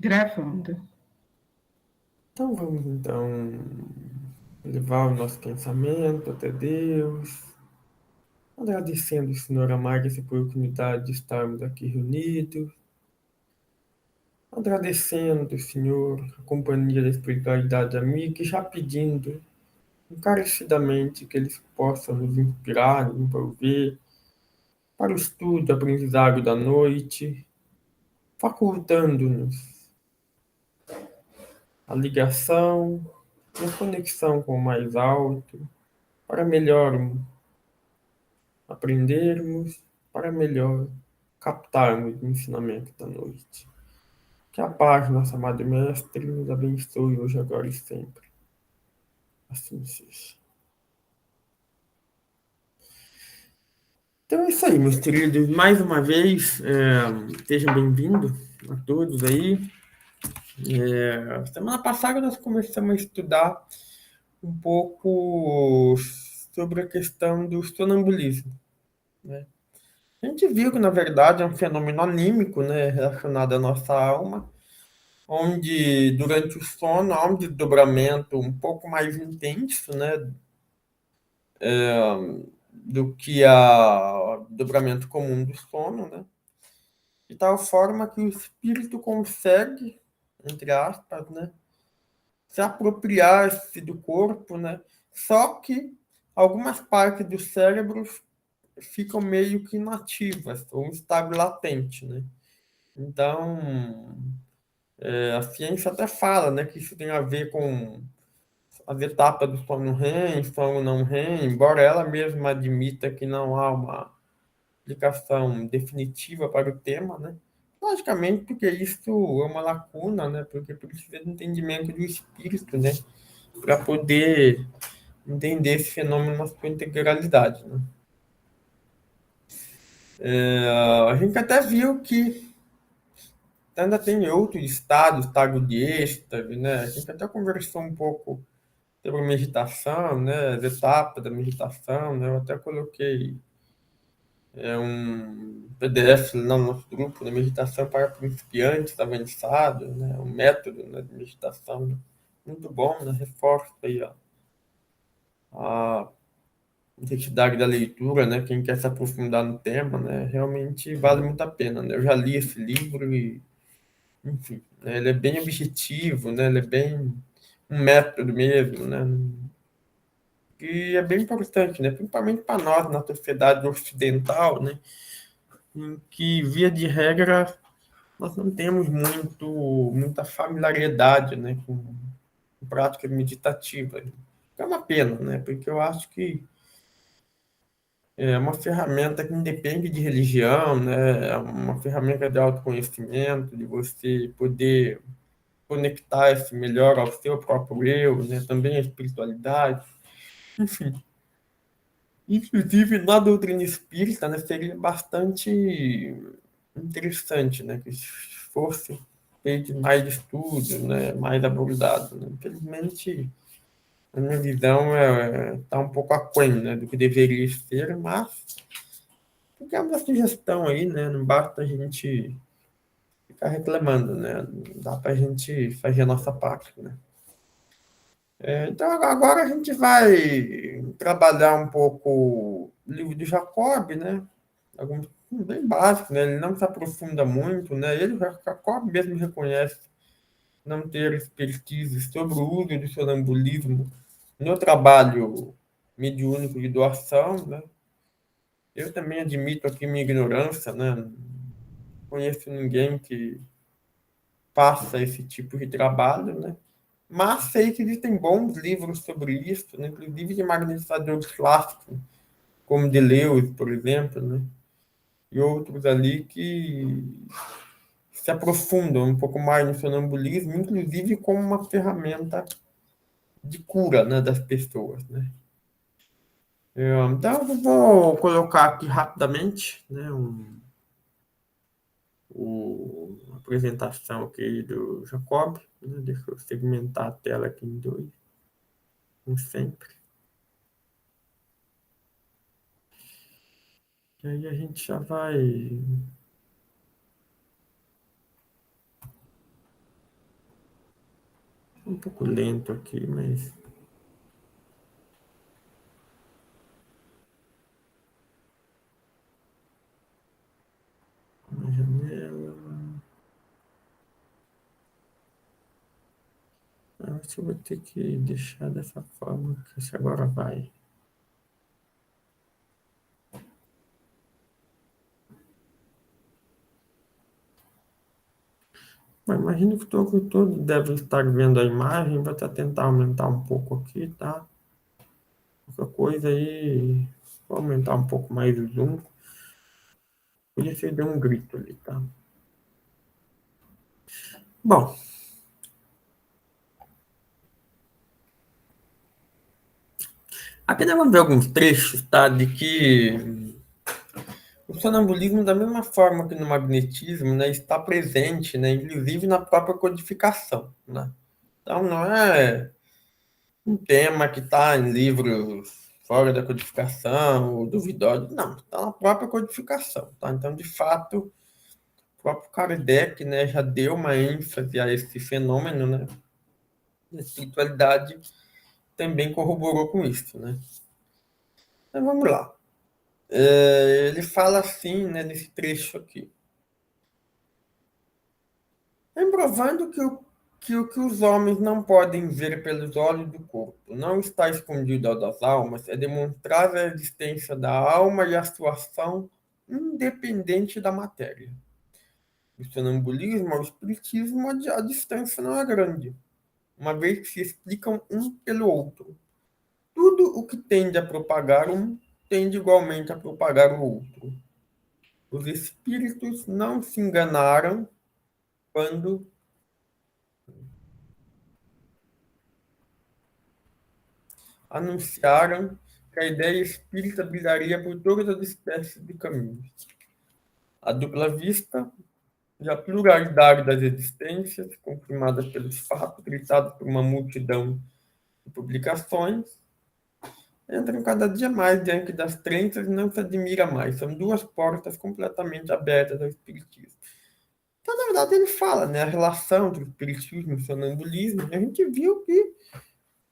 Gravando. Então vamos levar o nosso pensamento até Deus, agradecendo o Senhor Amado essa oportunidade de estarmos aqui reunidos, agradecendo, Senhor, a companhia da espiritualidade amiga e já pedindo encarecidamente que eles possam nos inspirar, nos envolver para o estudo, aprendizado da noite, facultando-nos a ligação e a conexão com o mais alto para melhor aprendermos, para melhor captarmos o ensinamento da noite. Que a paz, nosso amado Mestre, nos abençoe hoje, agora e sempre. Assim seja. Então é isso aí, meus queridos. Mais uma vez, sejam bem-vindos a todos aí. Semana passada nós começamos a estudar um pouco sobre a questão do sonambulismo, né? A gente viu que, na verdade, é um fenômeno anímico, né, relacionado à nossa alma, onde durante o sono há um desdobramento um pouco mais intenso, né, do que o dobramento comum do sono, né, de tal forma que o espírito consegue, entre aspas, né, se apropriar-se do corpo, né, só que algumas partes do cérebro ficam meio que inativas, ou em estado latente, né. Então, a ciência até fala, né, que isso tem a ver com as etapas do sono REM, sono não REM, embora ela mesma admita que não há uma explicação definitiva para o tema, né? Logicamente, porque isso é uma lacuna, né? Porque precisa de entendimento do espírito, né? Para poder entender esse fenômeno na sua integralidade, né? A gente até viu que ainda tem outros estados, estado de êxtase, né? A gente até conversou um pouco sobre meditação, né? As etapas da meditação, né? Eu até coloquei um PDF lá no nosso grupo, né? Meditação para principiantes avançados, né? Um método, né, de meditação, né? Muito bom, né? Reforço aí a necessidade da leitura, né? Quem quer se aprofundar no tema, né? Realmente vale muito a pena, né? Eu já li esse livro e, enfim, né? Ele é bem objetivo, né? Ele é bem um método mesmo, né? Que é bem importante, né? Principalmente para nós na sociedade ocidental, né? Em que via de regra nós não temos muita familiaridade, né, com prática meditativa. É uma pena, né? Porque eu acho que é uma ferramenta que independe de religião, né? É uma ferramenta de autoconhecimento, de você poder conectar-se melhor ao seu próprio eu, né? Também a espiritualidade, enfim. Inclusive, na doutrina espírita, né, seria bastante interessante, né, que fosse feito mais estudo, né, mais abordado, né. Infelizmente, a minha visão está um pouco aquém, né, do que deveria ser, mas fica uma sugestão aí, né, não basta a gente ficar reclamando, né, dá para a gente fazer a nossa parte, né. Então, agora a gente vai trabalhar um pouco o livro de Jacob, né? Alguns bem básico, né? Ele não se aprofunda muito, né? Ele, Jacob mesmo reconhece não ter expertise sobre o uso do sonambulismo no trabalho mediúnico de doação, né? Eu também admito aqui minha ignorância, né? Não conheço ninguém que faça esse tipo de trabalho, né? Mas sei que existem bons livros sobre isso, né? Inclusive de magnetizadores clássicos, como Deleuze, por exemplo, né? E outros ali que se aprofundam um pouco mais no sonambulismo, inclusive como uma ferramenta de cura, né, das pessoas, né? Então, eu vou colocar aqui rapidamente, né, a apresentação aqui do Jacob, né? Deixa eu segmentar a tela aqui em dois, como sempre. E aí a gente já vai Um pouco lento aqui, mas. Uma janela. Acho que eu vou ter que deixar dessa forma, que esse agora vai. Bom, imagino que todo deve estar vendo a imagem, vou até tentar aumentar um pouco aqui, tá? Qualquer coisa aí, vou aumentar um pouco mais o zoom. Podia ser de um grito ali, tá? Bom, aqui nós vamos ver alguns trechos, tá? De que o sonambulismo, da mesma forma que no magnetismo, né, está presente, né, inclusive na própria codificação, né? Então não é um tema que está em livros fora da codificação ou duvidosos, não, está na própria codificação, tá? Então, de fato, o próprio Kardec, né, já deu uma ênfase a esse fenômeno, né? A espiritualidade também corroborou com isso, né? Então, vamos lá. Ele fala assim, né, nesse trecho aqui. Comprovando que os homens não podem ver pelos olhos do corpo, não está escondido ao das almas, é demonstrar a existência da alma e a sua ação independente da matéria. O sonambulismo ao espiritismo, a distância não é grande, uma vez que se explicam um pelo outro. Tudo o que tende a propagar um, tende igualmente a propagar o outro. Os espíritos não se enganaram quando anunciaram que a ideia espírita brilharia por todas as espécies de caminhos. A dupla vista e a pluralidade das existências, confirmada pelos fatos, gritados por uma multidão de publicações, entram cada dia mais diante das crenças e não se admira mais. São duas portas completamente abertas ao espiritismo. Então, na verdade, ele fala, né, a relação entre o espiritismo e o sonambulismo. A gente viu que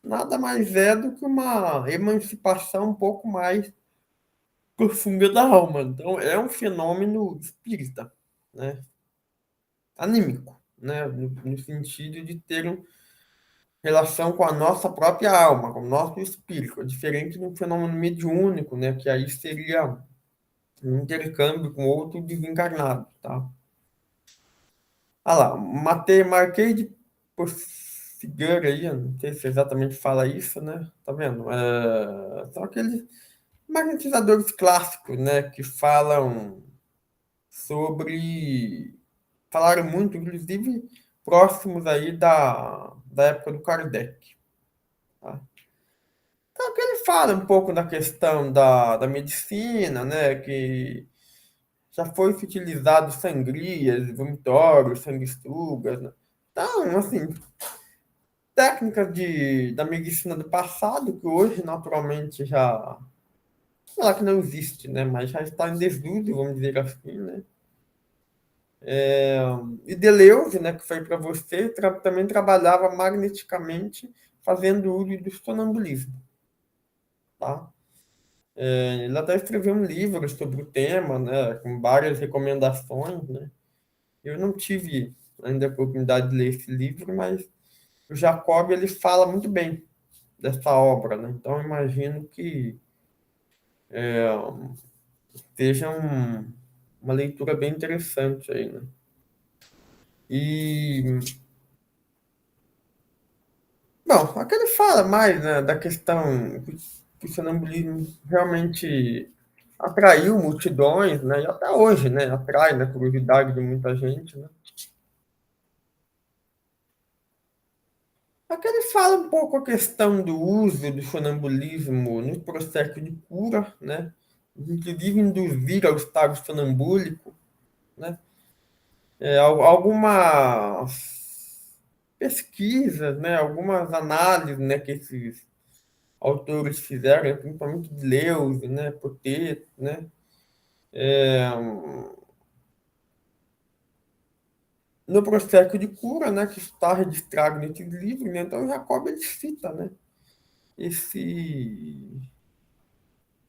nada mais é do que uma emancipação um pouco mais profunda da alma. Então, é um fenômeno espírita, né? Anímico, né? No sentido de ter uma relação com a nossa própria alma, com o nosso espírito, diferente de um fenômeno mediúnico, né? Que aí seria um intercâmbio com outro desencarnado, tá? Ah lá, marquei de Porfigar aí, eu não sei se exatamente fala isso, né? Tá vendo? São aqueles magnetizadores clássicos, né? Que falam sobre. Falaram muito, inclusive, próximos aí da época do Kardec. Tá? Então, que ele fala um pouco da questão da medicina, né? Que já foi se utilizado sangrias, vomitórios, sanguessugas, né? Então, assim, técnicas da medicina do passado, que hoje, naturalmente, já. Não é que não existe, né? Mas já está em desuso, vamos dizer assim, né? E Deleuze, né, que foi para você, também trabalhava magneticamente fazendo uso do sonambulismo, tá? Ele até escreveu um livro sobre o tema, né, com várias recomendações, né? Eu não tive ainda a oportunidade de ler esse livro, mas o Jacob ele fala muito bem dessa obra, né? Então eu imagino que seja uma leitura bem interessante aí, né? E bom, aqui ele fala mais, né, da questão que o sonambulismo realmente atraiu multidões, né, e até hoje, né, atrai na curiosidade de muita gente, né. Aqui ele fala um pouco a questão do uso do sonambulismo no processo de cura, né, inclusive induzir ao estado sonambúlico, né. Algumas pesquisas, né, algumas análises, né, que esses autores fizeram, né, principalmente de Deleuze, né, Potet, né, no processo de cura, né, que está registrado nesse livro, né, então Jacob ele cita, né, esse,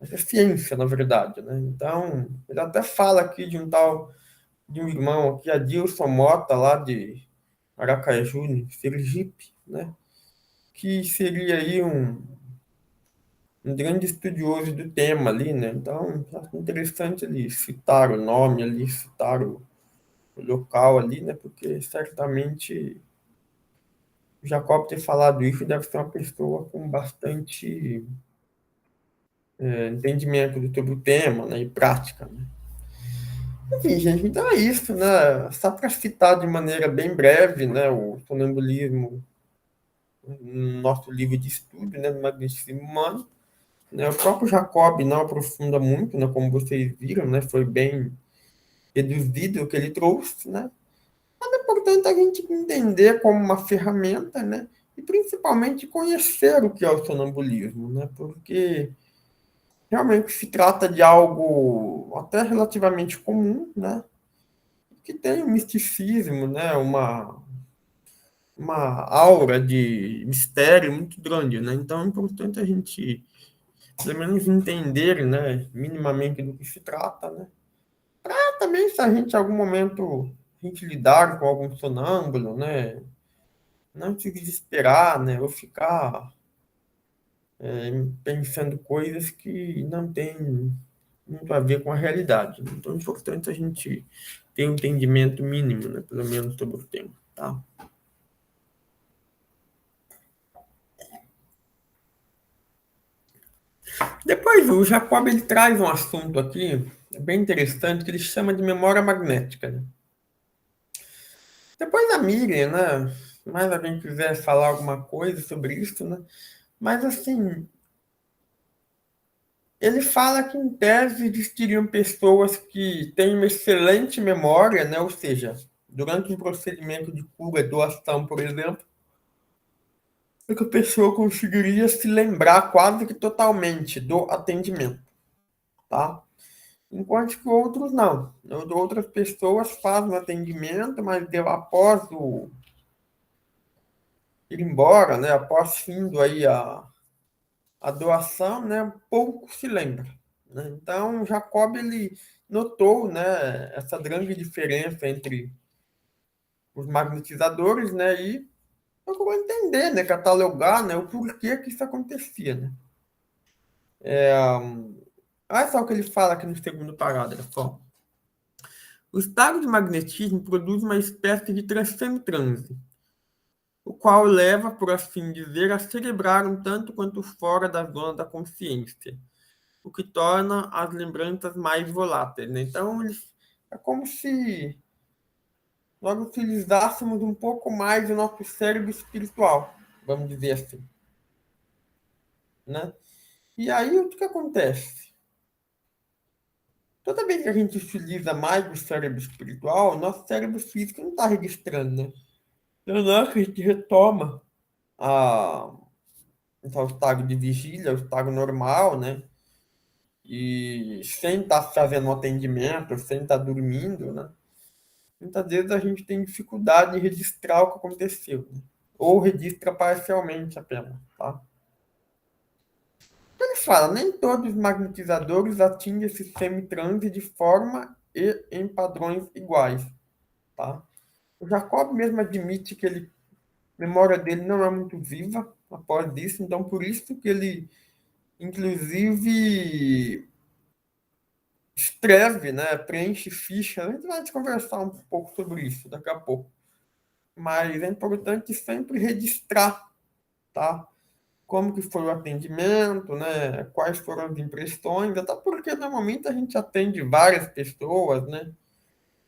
essa ciência, na verdade, né, então ele até fala aqui de um tal, de um irmão aqui, Adilson Mota, lá de Aracaju, Sergipe, né, que seria aí um grande estudioso do tema ali, né, então acho interessante ele citar o nome ali, citar o local ali, né, porque certamente Jacob ter falado isso deve ser uma pessoa com bastante entendimento sobre o tema, né, e prática, né? Enfim, gente, então é isso, né? Só para citar de maneira bem breve, né, o sonambulismo no nosso livro de estudo, né, no Magnetismo Humano, né? O próprio Jacob não aprofunda muito, né, como vocês viram, né, foi bem reduzido o que ele trouxe, né? É importante a gente entender como uma ferramenta, né? E principalmente conhecer o que é o sonambulismo, né? Porque realmente se trata de algo até relativamente comum, né? Que tem um misticismo, né? Uma aura de mistério muito grande, né? Então é importante a gente, pelo menos, entender, né? Minimamente do que se trata, né? Pra também, se a gente, em algum momento, a gente lidar com algum sonâmbulo, né? Não se desesperar, né? Ou ficar pensando coisas que não têm muito a ver com a realidade, né? Então é importante a gente ter um entendimento mínimo, né? Pelo menos sobre o tema, tá? Depois o Jacob ele traz um assunto aqui bem interessante que ele chama de memória magnética, né? Depois a Miriam, né? Mais alguém quiser falar alguma coisa sobre isso, né? Mas assim, ele fala que, em tese, existiriam pessoas que têm uma excelente memória, né? Ou seja, durante um procedimento de cura, doação, por exemplo, é que a pessoa conseguiria se lembrar quase que totalmente do atendimento, tá? Enquanto que outros não. Outras pessoas fazem o atendimento, mas após ir embora, né? Após findo aí a doação, né, pouco se lembra, né? Então, Jacob ele notou, né, essa grande diferença entre os magnetizadores, né, e procurou entender, né, catalogar, né, o porquê que isso acontecia, né? Olha só o que ele fala aqui no segundo parágrafo. Ó. O estado de magnetismo produz uma espécie de transe, o qual leva, por assim dizer, a celebrar um tanto quanto fora da zona da consciência, o que torna as lembranças mais voláteis, né? Então, é como se nós utilizássemos um pouco mais o nosso cérebro espiritual, vamos dizer assim, né? E aí, o que acontece? Toda vez que a gente utiliza mais o cérebro espiritual, nosso cérebro físico não está registrando, né? Então, na hora que a gente retoma a, então, o estado de vigília, o estado normal, né? E sem estar fazendo um atendimento, sem estar dormindo, né? Muitas vezes a gente tem dificuldade de registrar o que aconteceu, né? Ou registra parcialmente apenas, tá? Ele fala, nem todos os magnetizadores atingem esse semitranse de forma e em padrões iguais, tá? O Jacob mesmo admite que a memória dele não é muito viva após isso, então por isso que ele, inclusive, escreve, né, preenche ficha. A gente vai conversar um pouco sobre isso daqui a pouco. Mas é importante sempre registrar, tá? Como que foi o atendimento, né? Quais foram as impressões, até porque normalmente a gente atende várias pessoas, né?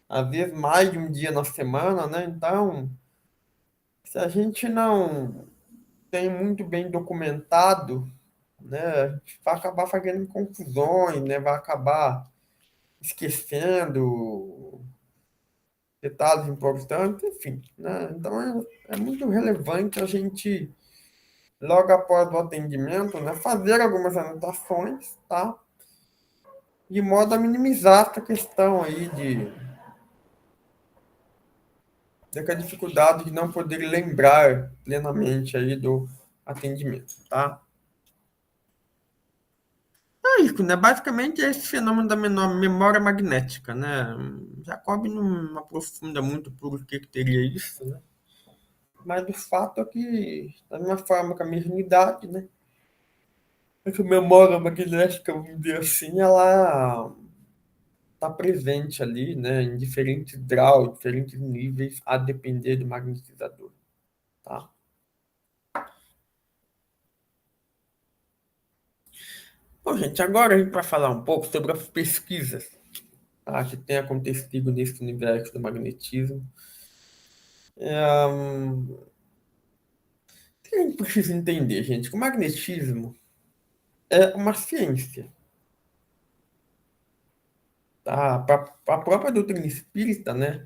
Às vezes mais de um dia na semana, né? Então, se a gente não tem muito bem documentado, né? A gente vai acabar fazendo confusões, né? Vai acabar esquecendo detalhes importantes, enfim, né? Então é muito relevante a gente logo após o atendimento, né, fazer algumas anotações, tá? De modo a minimizar essa questão aí com a dificuldade de não poder lembrar plenamente aí do atendimento, tá? É isso, né? Basicamente é esse fenômeno da menor memória magnética, né? Jacob não aprofunda muito por que teria isso, né? Mas o fato é que, da mesma forma que a mesma idade, né? Essa memória magnética, vamos dizer assim, ela está presente ali, né? Em diferentes graus, diferentes níveis, a depender do magnetizador, tá? Bom, gente, agora a gente vai falar um pouco sobre as pesquisas, tá, que têm acontecido nesse universo do magnetismo. O que a gente precisa entender, gente? Que o magnetismo é uma ciência, tá? A própria doutrina espírita, né?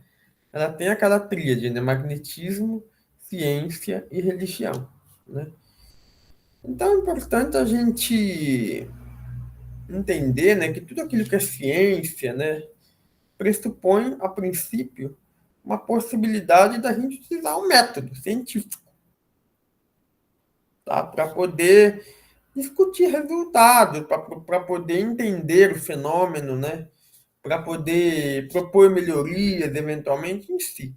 Ela tem aquela tríade, né? Magnetismo, ciência e religião, né? Então é importante a gente entender, né, que tudo aquilo que é ciência, né, pressupõe, a princípio, uma possibilidade da gente utilizar um método científico, tá? Para poder discutir resultados, para poder entender o fenômeno, né? Para poder propor melhorias, eventualmente, em si.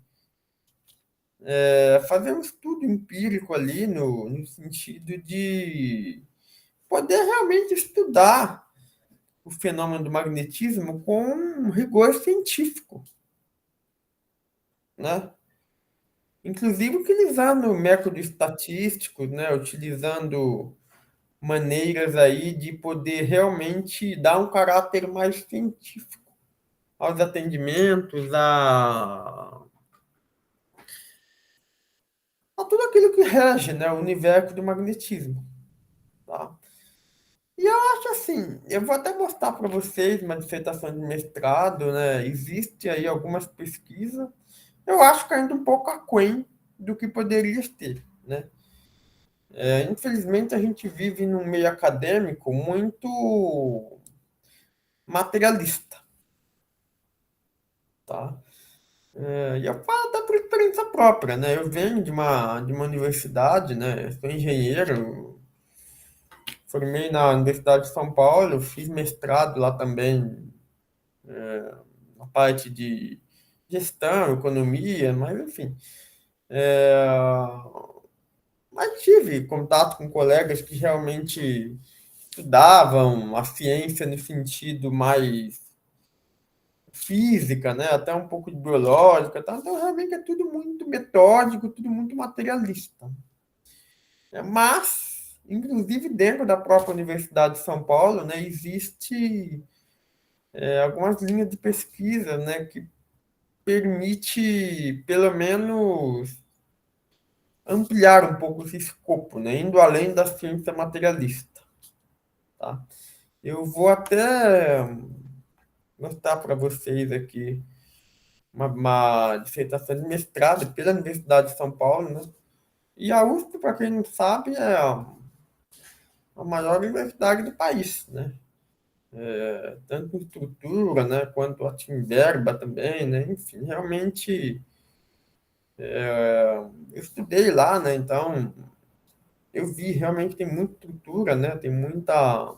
Fazer um estudo empírico ali no sentido de poder realmente estudar o fenômeno do magnetismo com um rigor científico, né? Inclusive utilizando métodos estatísticos, né? Utilizando maneiras aí de poder realmente dar um caráter mais científico aos atendimentos, a tudo aquilo que rege, né, o universo do magnetismo, tá? E eu acho assim, eu vou até mostrar para vocês uma dissertação de mestrado, né? Existe aí algumas pesquisas, eu acho que ainda um pouco aquém do que poderia ter, né? Infelizmente a gente vive num meio acadêmico muito materialista, tá? E eu falo até por experiência própria, né? Eu venho de uma universidade, né? Eu sou engenheiro, formei na Universidade de São Paulo, fiz mestrado lá também, na parte de gestão, economia, mas enfim. É, mas tive contato com colegas que realmente estudavam a ciência no sentido mais física, né? Até um pouco de biológica, tá? Então realmente é tudo muito metódico, tudo muito materialista. Mas, inclusive dentro da própria Universidade de São Paulo, né, existe algumas linhas de pesquisa, né, que permite pelo menos ampliar um pouco esse escopo, né, indo além da ciência materialista, tá? Eu vou até mostrar para vocês aqui uma dissertação de mestrado pela Universidade de São Paulo, né? E a USP, para quem não sabe, é a maior universidade do país, né? Tanto em estrutura, né, quanto em verba também, né? Enfim, realmente eu estudei lá, né? Então eu vi realmente tem muita estrutura, né? Tem muita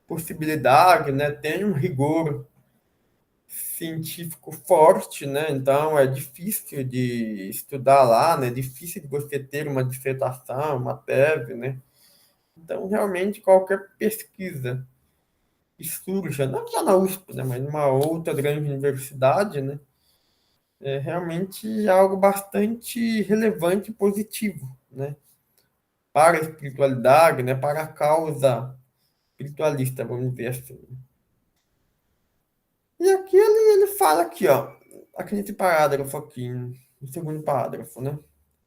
possibilidade, né? Tem um rigor científico forte, né? Então é difícil de estudar lá, né? É difícil de você ter uma dissertação, uma tese, né? Então realmente qualquer pesquisa que surja, não só na USP, né? Mas numa outra grande universidade, né? É realmente algo bastante relevante e positivo, né? Para a espiritualidade, né? Para a causa espiritualista, vamos dizer assim. E aqui ele fala aqui, ó, aqui nesse parágrafo aqui, no segundo parágrafo, né?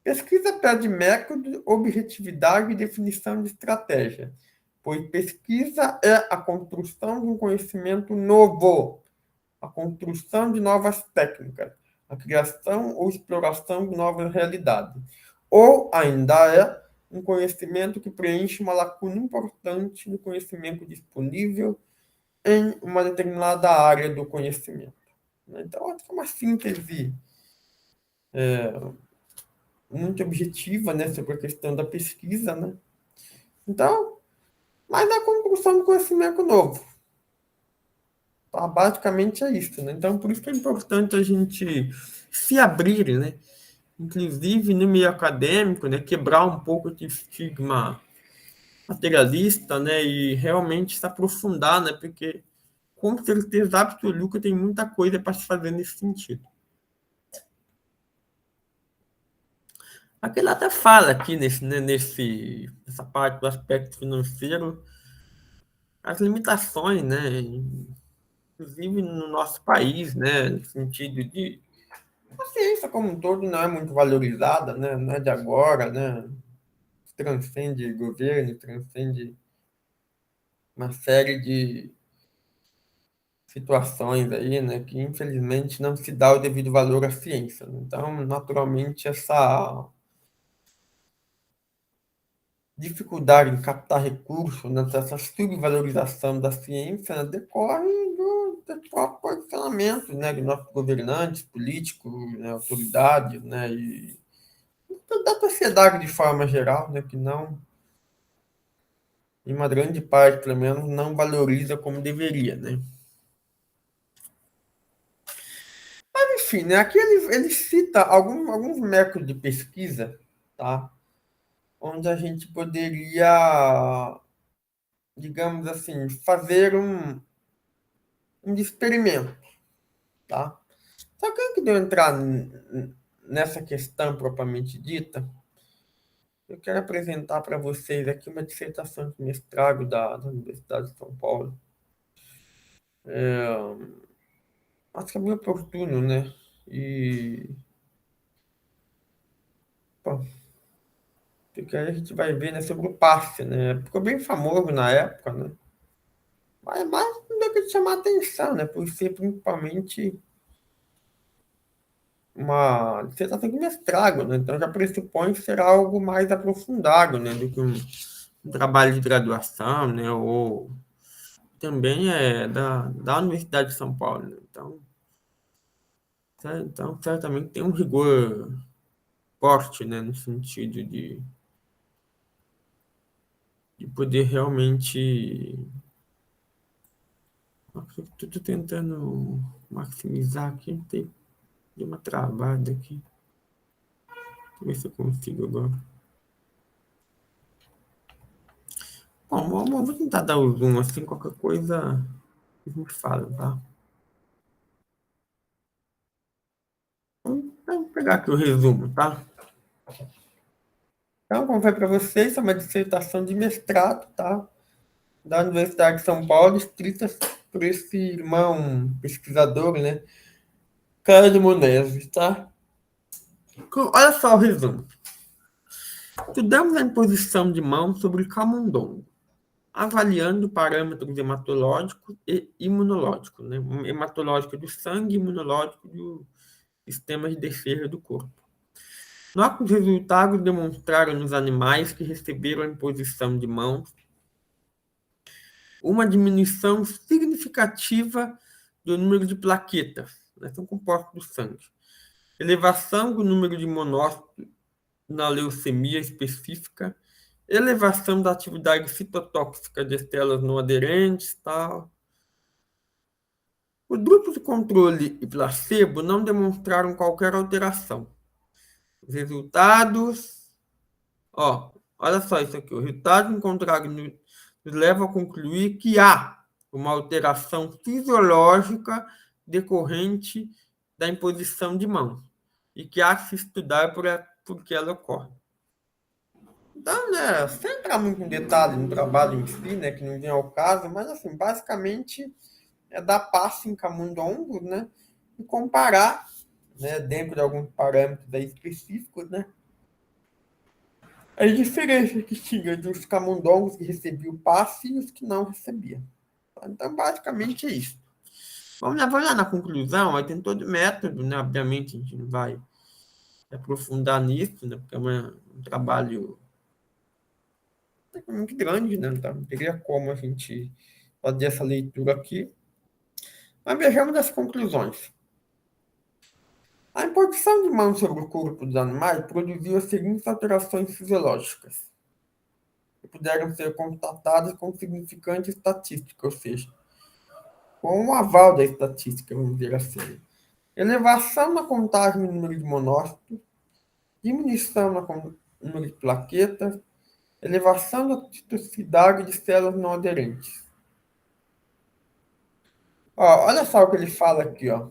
Pesquisa pede método, objetividade e definição de estratégia, pois pesquisa é a construção de um conhecimento novo, a construção de novas técnicas, a criação ou exploração de novas realidades. Ou ainda é um conhecimento que preenche uma lacuna importante no conhecimento disponível em uma determinada área do conhecimento, né? Então, acho que é uma síntese muito objetiva, né, sobre a questão da pesquisa, né? Então, mas a construção do conhecimento novo. Tá? Basicamente é isso, né? Então, por isso que é importante a gente se abrir, né? Inclusive no meio acadêmico, né? Quebrar um pouco de estigma materialista, né? E realmente se aprofundar, né? Porque, com certeza absoluta, tem muita coisa para se fazer nesse sentido. Aqui ele até fala aqui nessa parte do aspecto financeiro, as limitações, né? Inclusive no nosso país, né? No sentido de a ciência como um todo não é muito valorizada, né? Não é de agora, né? Transcende governo, transcende uma série de situações aí, né? Que infelizmente não se dá o devido valor à ciência, né? Então, naturalmente, essa dificuldade em captar recursos, né? Essa subvalorização da ciência, né? Decorre do próprio posicionamento, né? De nossos governantes, políticos, né? Autoridades, né? E da sociedade de forma geral, né? Que não em uma grande parte, pelo menos, não valoriza como deveria, né? Mas, enfim, né? Aqui ele cita alguns métodos de pesquisa, tá? Onde a gente poderia, digamos assim, fazer um experimento, tá? Só que antes de eu entrar nessa questão propriamente dita, eu quero apresentar para vocês aqui uma dissertação de mestrado da Universidade de São Paulo. Acho que é bem oportuno, né? E bom, porque aí a gente vai ver, né, sobre o passe, né? Ficou bem famoso na época, né? Mas não deu que chamar atenção, né? Por ser principalmente uma dissertação de mestrado, né? Então já pressupõe ser algo mais aprofundado, né? Do que um trabalho de graduação, né? Ou também é da Universidade de São Paulo, né? Então certamente tem um rigor forte, né? No sentido de poder realmente. Estou tentando maximizar aqui, deu uma travada aqui. Ver se eu consigo agora. Bom, vou tentar dar o zoom assim, qualquer coisa a gente fala, tá? Vamos pegar aqui o resumo, tá? Então, como foi para vocês, é uma dissertação de mestrado, tá? Da Universidade de São Paulo, escrita por esse irmão pesquisador, né? Cândido Neves, tá? Olha só o resumo. Estudamos a imposição de mão sobre o camundongo, avaliando parâmetros hematológicos e imunológicos, né? Hematológico do sangue, imunológico do sistema de defesa do corpo. Nossos resultados demonstraram nos animais que receberam a imposição de mãos uma diminuição significativa do número de plaquetas, né, são compostos do sangue, elevação do número de monócitos na leucemia específica, elevação da atividade citotóxica de células não aderentes, tal. Os grupos de controle e placebo não demonstraram qualquer alteração. Os resultados, olha só isso aqui, o resultado encontrado nos leva a concluir que há uma alteração fisiológica decorrente da imposição de mãos e que há que se estudar por que ela ocorre. Então, né, sem entrar muito em detalhe no trabalho em si, né, que não vem ao caso, mas assim, basicamente é dar passo em camundongos, né, e comparar, né, dentro de alguns parâmetros aí específicos, né, as diferenças que tinha dos camundongos que recebiam o passe e os que não recebiam. Então, basicamente é isso. Vamos lá na conclusão, aí tem todo método, né? Obviamente, a gente não vai aprofundar nisso, né? Porque é um trabalho muito grande, né? Então, não teria como a gente fazer essa leitura aqui. Mas vejamos as conclusões. A imposição de mãos sobre o corpo dos animais produziu as seguintes alterações fisiológicas, que puderam ser constatadas com significante estatística, ou seja, com o aval da estatística, vamos dizer assim. Elevação na contagem do número de monócitos, diminuição no número de plaquetas, elevação da toxicidade de células não aderentes. Ó, olha só o que ele fala aqui, ó.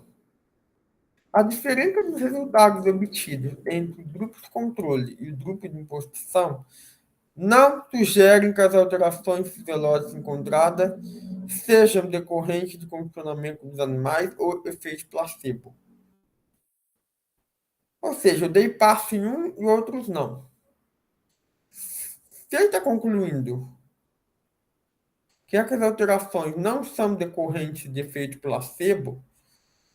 A diferença dos resultados obtidos entre o grupo de controle e o grupo de imposição não sugerem que as alterações fisiológicas encontradas sejam decorrentes do condicionamento dos animais ou efeito placebo. Ou seja, eu dei passo em um e outros não. Se ele está concluindo que essas alterações não são decorrentes de efeito placebo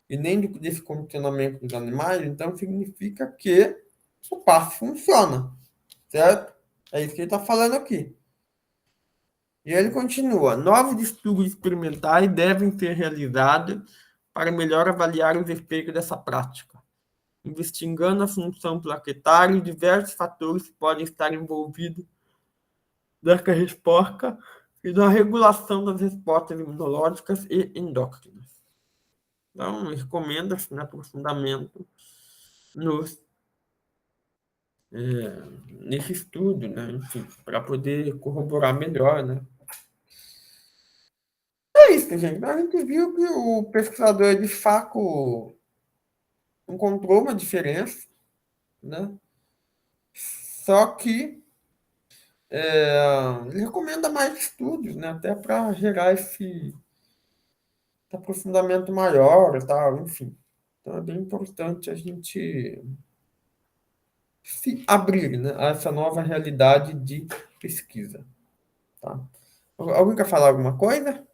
e nem desse condicionamento dos animais, então significa que o passo funciona, certo? É isso que ele está falando aqui. E ele continua: novos estudos experimentais devem ser realizados para melhor avaliar os efeitos dessa prática, investigando a função plaquetária e diversos fatores que podem estar envolvidos nessa resposta e na regulação das respostas imunológicas e endócrinas. Então, recomenda-se, né, aprofundamento nos, nesse estudo, né, enfim, para poder corroborar melhor, né. É isso, gente. A gente viu que o pesquisador de fato encontrou uma diferença, né? Só que ele recomenda mais estudos, né? Até para gerar esse aprofundamento maior e tal, enfim. Então é bem importante a gente se abrir, né, a essa nova realidade de pesquisa. Tá? Alguém quer falar alguma coisa?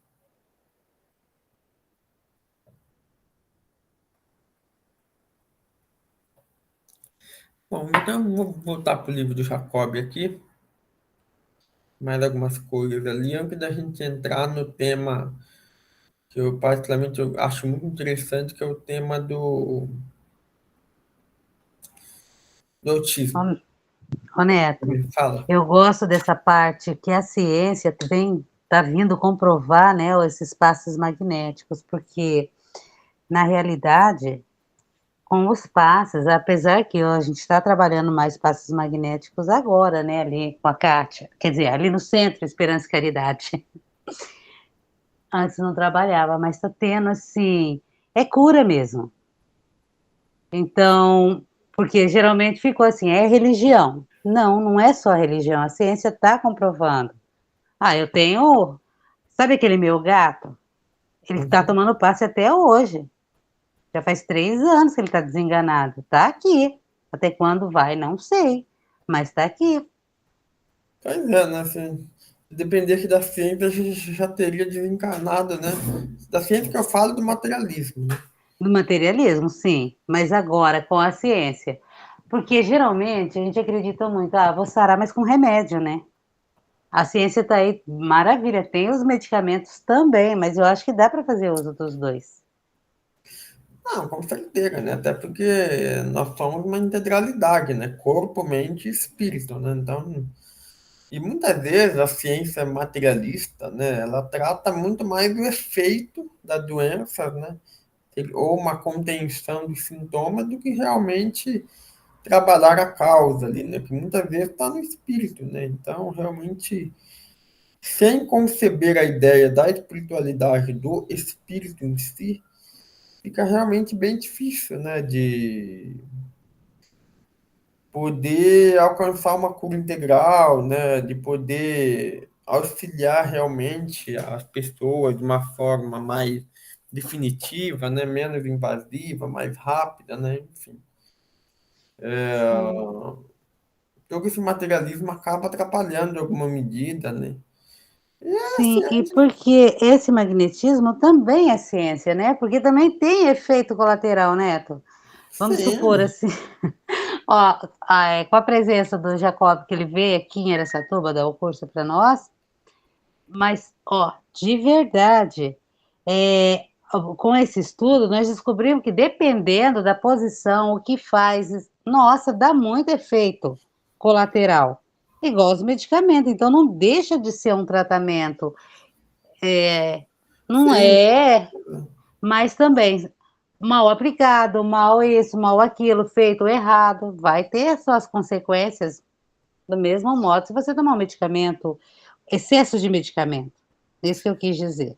Bom, então vou voltar para o livro do Jacob aqui, mais algumas coisas ali, antes da gente entrar no tema que eu particularmente eu acho muito interessante, que é o tema do autismo. Ô, ô, Neto, Ele fala. eu gosto dessa parte que a ciência vem, tá vindo comprovar, né, esses passos magnéticos, porque, na realidade, com os passes, apesar que a gente está trabalhando mais passos magnéticos agora, né, ali com a Kátia, quer dizer, ali no Centro Esperança e Caridade. Antes não trabalhava, mas está tendo, assim, é cura mesmo. Então, porque geralmente ficou assim, é religião. Não, não é só religião, a ciência está comprovando. Ah, eu tenho, sabe aquele meu gato? Ele está Uhum. tomando passe até hoje. Já faz 3 anos que ele está desenganado. Está aqui. Até quando vai, não sei. Mas está aqui. Pois é, né? Se dependesse da ciência, a gente já teria desencarnado, né? Da ciência que eu falo do materialismo, né? Do materialismo, sim. Mas agora, com a ciência. Porque geralmente a gente acredita muito, ah, vou sarar, mas com remédio, né? A ciência está aí, maravilha. Tem os medicamentos também, mas eu acho que dá para fazer uso dos dois. Não, com certeza, né? Até porque nós somos uma integralidade, né? Corpo, mente e espírito, né? Então, e muitas vezes a ciência materialista, né? Ela trata muito mais do efeito da doença, né? Ou uma contenção dos sintomas do que realmente trabalhar a causa ali, né? Que muitas vezes está no espírito, né? Então, realmente, sem conceber a ideia da espiritualidade do espírito em si, fica realmente bem difícil, né? De poder alcançar uma cura integral, né? De poder auxiliar realmente as pessoas de uma forma mais definitiva, né? Menos invasiva, mais rápida, né? Enfim. Sim. Todo esse materialismo acaba atrapalhando em alguma medida, né? E a Sim, e ciência, porque esse magnetismo também é ciência, né? Porque também tem efeito colateral, Neto. Vamos supor sim, assim, ó, com a presença do Jacob, que ele veio aqui em Araçatuba dar o curso para nós, mas, ó, de verdade, com esse estudo, nós descobrimos que dependendo da posição, o que faz, nossa, dá muito efeito colateral, igual os medicamentos. Então, não deixa de ser um tratamento, não Sim, é, mas também mal aplicado, mal isso, mal aquilo, feito errado, vai ter suas consequências do mesmo modo se você tomar um medicamento, excesso de medicamento. Isso que eu quis dizer.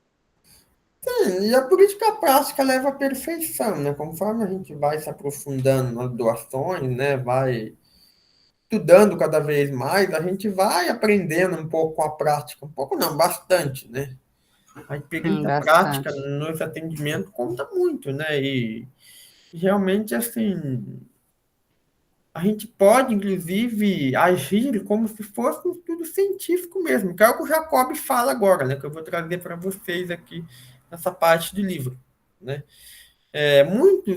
sim, e a política prática leva à perfeição, né? Conforme a gente vai se aprofundando nas doações, né? Vai estudando cada vez mais, a gente vai aprendendo um pouco com a prática, um pouco não, bastante, né? A experiência prática Bastante. nos atendimentos conta muito, né? E realmente, assim, a gente pode, inclusive, agir como se fosse um estudo científico mesmo, que é o que o Jacob fala agora, né? Que eu vou trazer para vocês aqui nessa parte do livro, né? Muitos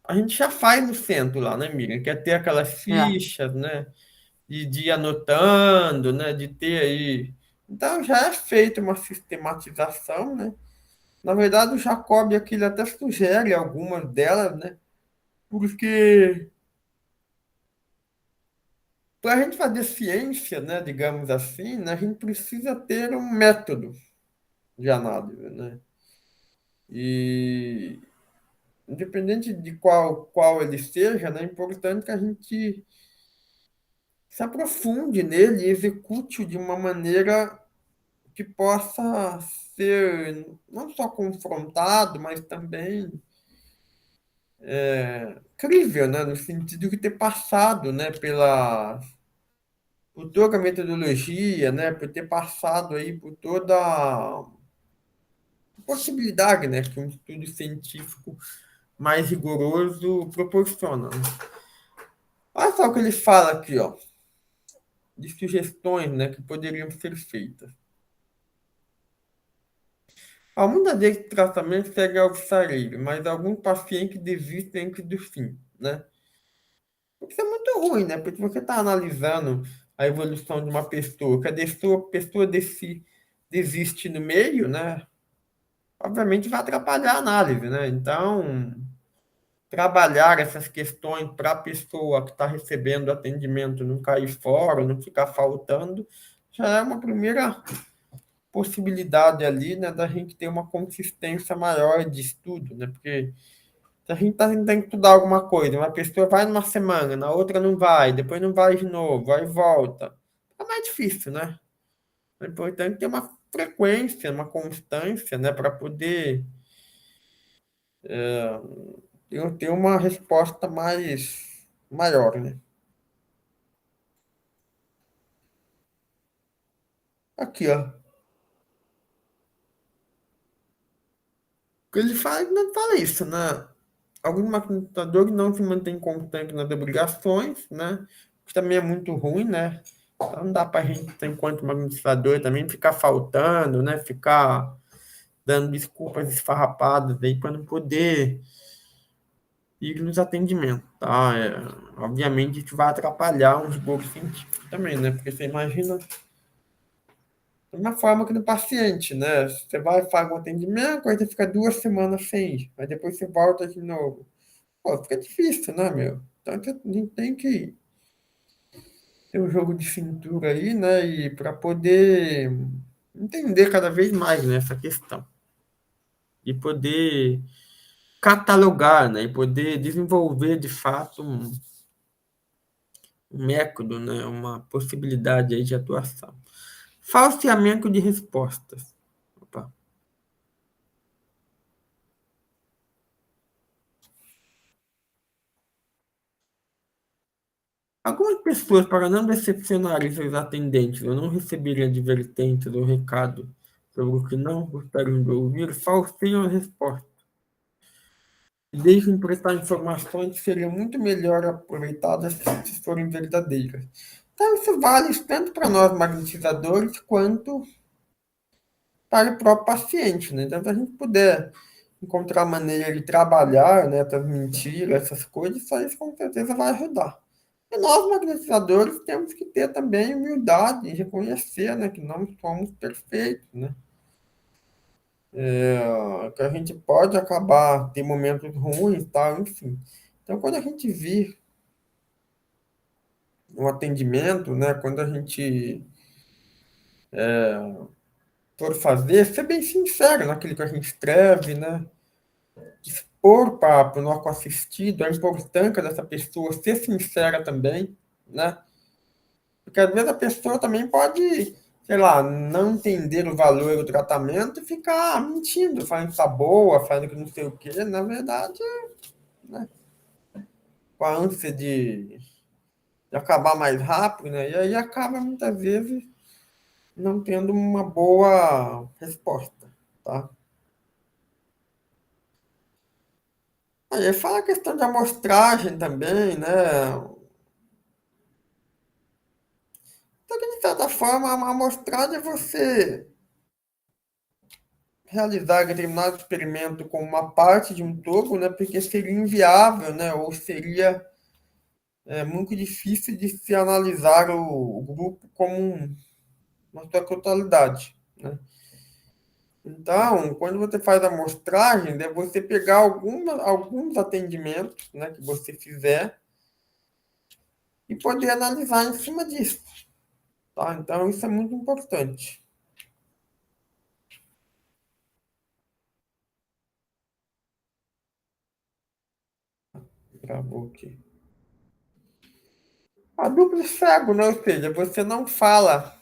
a gente já faz no centro lá, né, Miriam? Quer ter aquelas Já. fichas, né? De ir anotando, né? De ter aí. Então já é feita uma sistematização, né? Na verdade, o Jacob aqui ele até sugere algumas delas, né? Porque para a gente fazer ciência, né, digamos assim, né, a gente precisa ter um método de análise, né? E independente de qual ele seja, né, é importante que a gente se aprofunde nele e execute-o de uma maneira que possa ser não só confrontado, mas também crível, né, no sentido de ter passado, né, por toda a metodologia, né, por ter passado aí por toda a possibilidade, né, que um estudo científico mais rigoroso proporciona. Olha só o que ele fala aqui, ó, de sugestões, né, que poderiam ser feitas. Muitas vezes o tratamento segue ao sareiro, mas alguns pacientes desistem antes do fim, né? Isso é muito ruim, né? Porque você está analisando a evolução de uma pessoa, que a pessoa desiste no meio, né? Obviamente vai atrapalhar a análise, né? Então, trabalhar essas questões para a pessoa que está recebendo atendimento não cair fora, não ficar faltando, já é uma primeira possibilidade ali, né, da gente ter uma consistência maior de estudo, né? Porque se a gente está tentando estudar alguma coisa, uma pessoa vai numa semana, na outra não vai, depois não vai de novo, vai e volta. É mais difícil, né? É importante ter uma frequência, uma constância, né, para poder ter uma resposta mais maior, né? Aqui, ó. Ele fala, não fala isso, né? Alguns maquinizadores não se mantêm constantes nas obrigações, né? Que também é muito ruim, né? Então não dá para a gente, enquanto magnetizador, também ficar faltando, né? Ficar dando desculpas esfarrapadas aí para não poder ir nos atendimentos, tá? Obviamente isso vai atrapalhar um rigor científico também, né? Porque você imagina de uma forma que no paciente, né? Você vai faz um atendimento, aí você fica 2 semanas sem ir, aí depois você volta de novo. Pô, fica difícil, né, meu? Então a gente tem que ter um jogo de cintura aí, né? E para poder entender cada vez mais nessa questão. E poder catalogar, né? E poder desenvolver de fato um método, né? Uma possibilidade aí de atuação. Falseamento de respostas. Opa. Algumas pessoas, para não decepcionarem seus atendentes ou não receberem advertências ou recado sobre o que não gostariam de ouvir, falseiam as respostas e deixam prestar informações que seriam muito melhor aproveitadas se forem verdadeiras. Então, isso vale tanto para nós magnetizadores quanto para o próprio paciente, né? Então, se a gente puder encontrar maneira de trabalhar, né, essas mentiras, essas coisas, isso com certeza vai ajudar. E nós, magnetizadores, temos que ter também humildade em reconhecer, né, que não somos perfeitos, né? que a gente pode acabar ter momentos ruins, tal, enfim. Então, quando a gente vir um atendimento, né, quando a gente for fazer, ser bem sincero naquilo que a gente escreve, né, expor para o nosso assistido a importância dessa pessoa ser sincera também, né, porque às vezes a pessoa também pode, sei lá, não entender o valor do tratamento e ficar mentindo, falando que tá boa, falando que não sei o quê, na verdade, né, com a ânsia de acabar mais rápido, né? E aí acaba muitas vezes não tendo uma boa resposta, tá? Aí fala a questão de amostragem também, né? Então, de certa forma, a amostragem é você realizar determinado experimento com uma parte de um todo, né? Porque seria inviável, né? Ou seria muito difícil de se analisar o grupo como uma sua totalidade, né? Então, quando você faz a amostragem, é você pegar alguns atendimentos, né, que você fizer e poder analisar em cima disso, tá? Então, isso é muito importante. Gravou aqui. A duplo cego, né? Ou seja, você não fala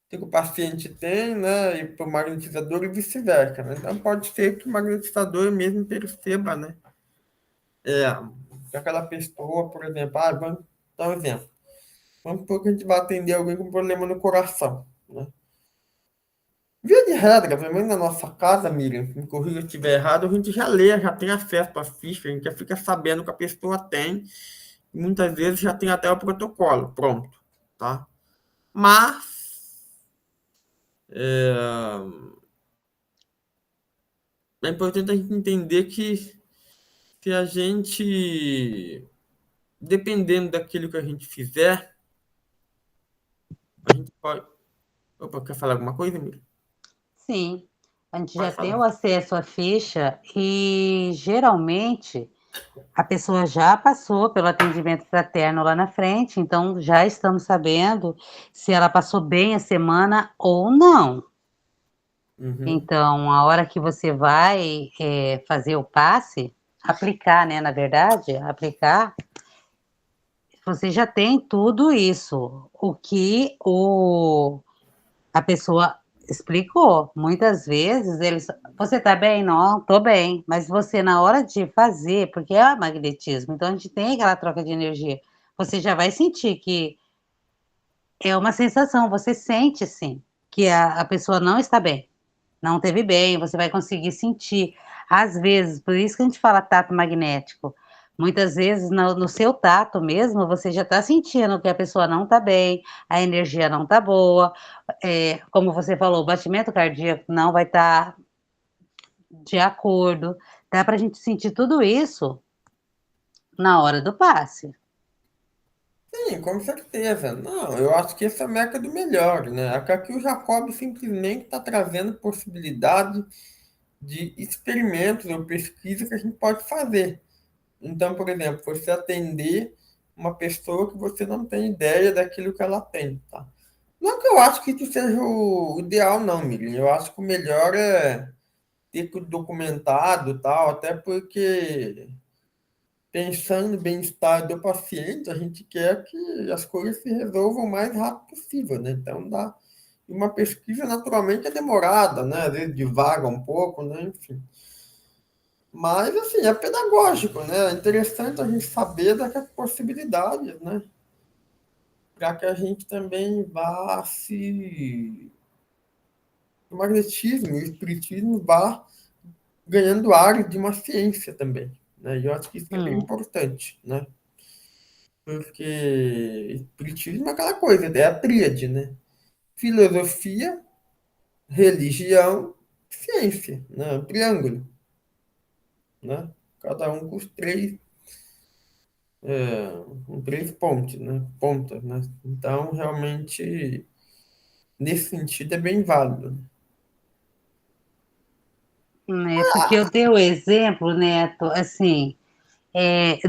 o que o paciente tem, né, e para o magnetizador e vice-versa, né? Então, pode ser que o magnetizador mesmo perceba, né? Que aquela pessoa, por exemplo, vamos dar um exemplo. Vamos supor que a gente vai atender alguém com problema no coração, né? Via de regra, pelo menos na nossa casa, Miriam, me corrija se estiver errado, a gente já lê, já tem acesso à ficha, a gente já fica sabendo o que a pessoa tem, e muitas vezes já tem até o protocolo pronto, tá? Mas é importante a gente entender que se a gente, dependendo daquilo que a gente fizer, a gente pode. Opa, quer falar alguma coisa, Miriam? Sim, a gente já Pode tem o falar. acesso à ficha e geralmente a pessoa já passou pelo atendimento fraterno lá na frente, então já estamos sabendo se ela passou bem a semana ou não. Uhum. Então, a hora que você vai fazer o passe, aplicar, né? Na verdade, aplicar, você já tem tudo isso. O que a pessoa explicou. Muitas vezes eles, você tá bem? Não, tô bem. Mas você, na hora de fazer, porque é magnetismo, então a gente tem aquela troca de energia. Você já vai sentir que é uma sensação, você sente sim, que a pessoa não está bem, não teve bem, você vai conseguir sentir. Às vezes, por isso que a gente fala tato magnético. Muitas vezes, no seu tato mesmo, você já está sentindo que a pessoa não está bem, a energia não está boa, como você falou, o batimento cardíaco não vai estar de acordo. Dá para a gente sentir tudo isso na hora do passe. Sim, com certeza. Não, eu acho que esse é o método melhor, né? Aqui o Jacob simplesmente está trazendo possibilidade de experimentos ou pesquisa que a gente pode fazer. Então, por exemplo, você atender uma pessoa que você não tem ideia daquilo que ela tem, tá? Não que eu acho que isso seja o ideal, não, Miriam. Eu acho que o melhor é ter tudo documentado, tal, até porque pensando no bem-estar do paciente, a gente quer que as coisas se resolvam o mais rápido possível, né? Então, dá. E uma pesquisa, naturalmente, é demorada, né? Às vezes divaga um pouco, né? Enfim. Mas, assim, é pedagógico, né? É interessante a gente saber dessas possibilidades, né? Para que a gente também vá se. O magnetismo e o espiritismo vá ganhando área de uma ciência também, né? E eu acho que isso é bem Hum, importante, né? Porque espiritismo é aquela coisa, é a tríade, né? Filosofia, religião, ciência, né? Um triângulo, né? Cada um com os três, com três pontos, né? Pontas, né? Então, realmente, nesse sentido, é bem válido, né? né? Porque eu dei o exemplo, Neto, assim,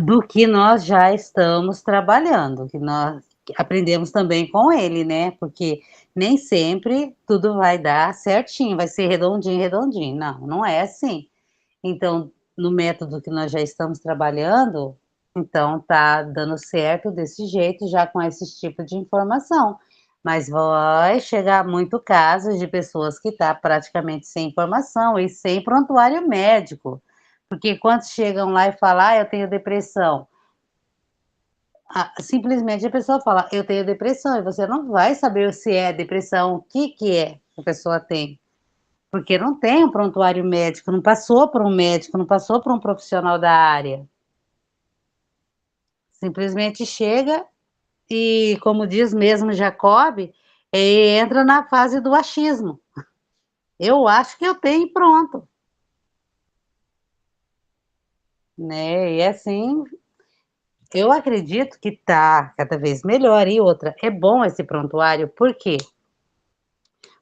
do que nós já estamos trabalhando, que nós aprendemos também com ele, né? Porque nem sempre tudo vai dar certinho, vai ser redondinho, redondinho. Não, não é assim. Então, no método que nós já estamos trabalhando, então tá dando certo desse jeito, já com esse tipo de informação. Mas vai chegar muito casos de pessoas que tá praticamente sem informação e sem prontuário médico. Porque quando chegam lá e falam, eu tenho depressão, simplesmente a pessoa fala, eu tenho depressão, e você não vai saber se é depressão, o que que é que a pessoa tem. Porque não tem um prontuário médico, não passou por um médico, não passou por um profissional da área. Simplesmente chega e, como diz mesmo Jacob, entra na fase do achismo. Eu acho que eu tenho e pronto, né? E assim, eu acredito que tá cada vez melhor. E outra, é bom esse prontuário, por quê?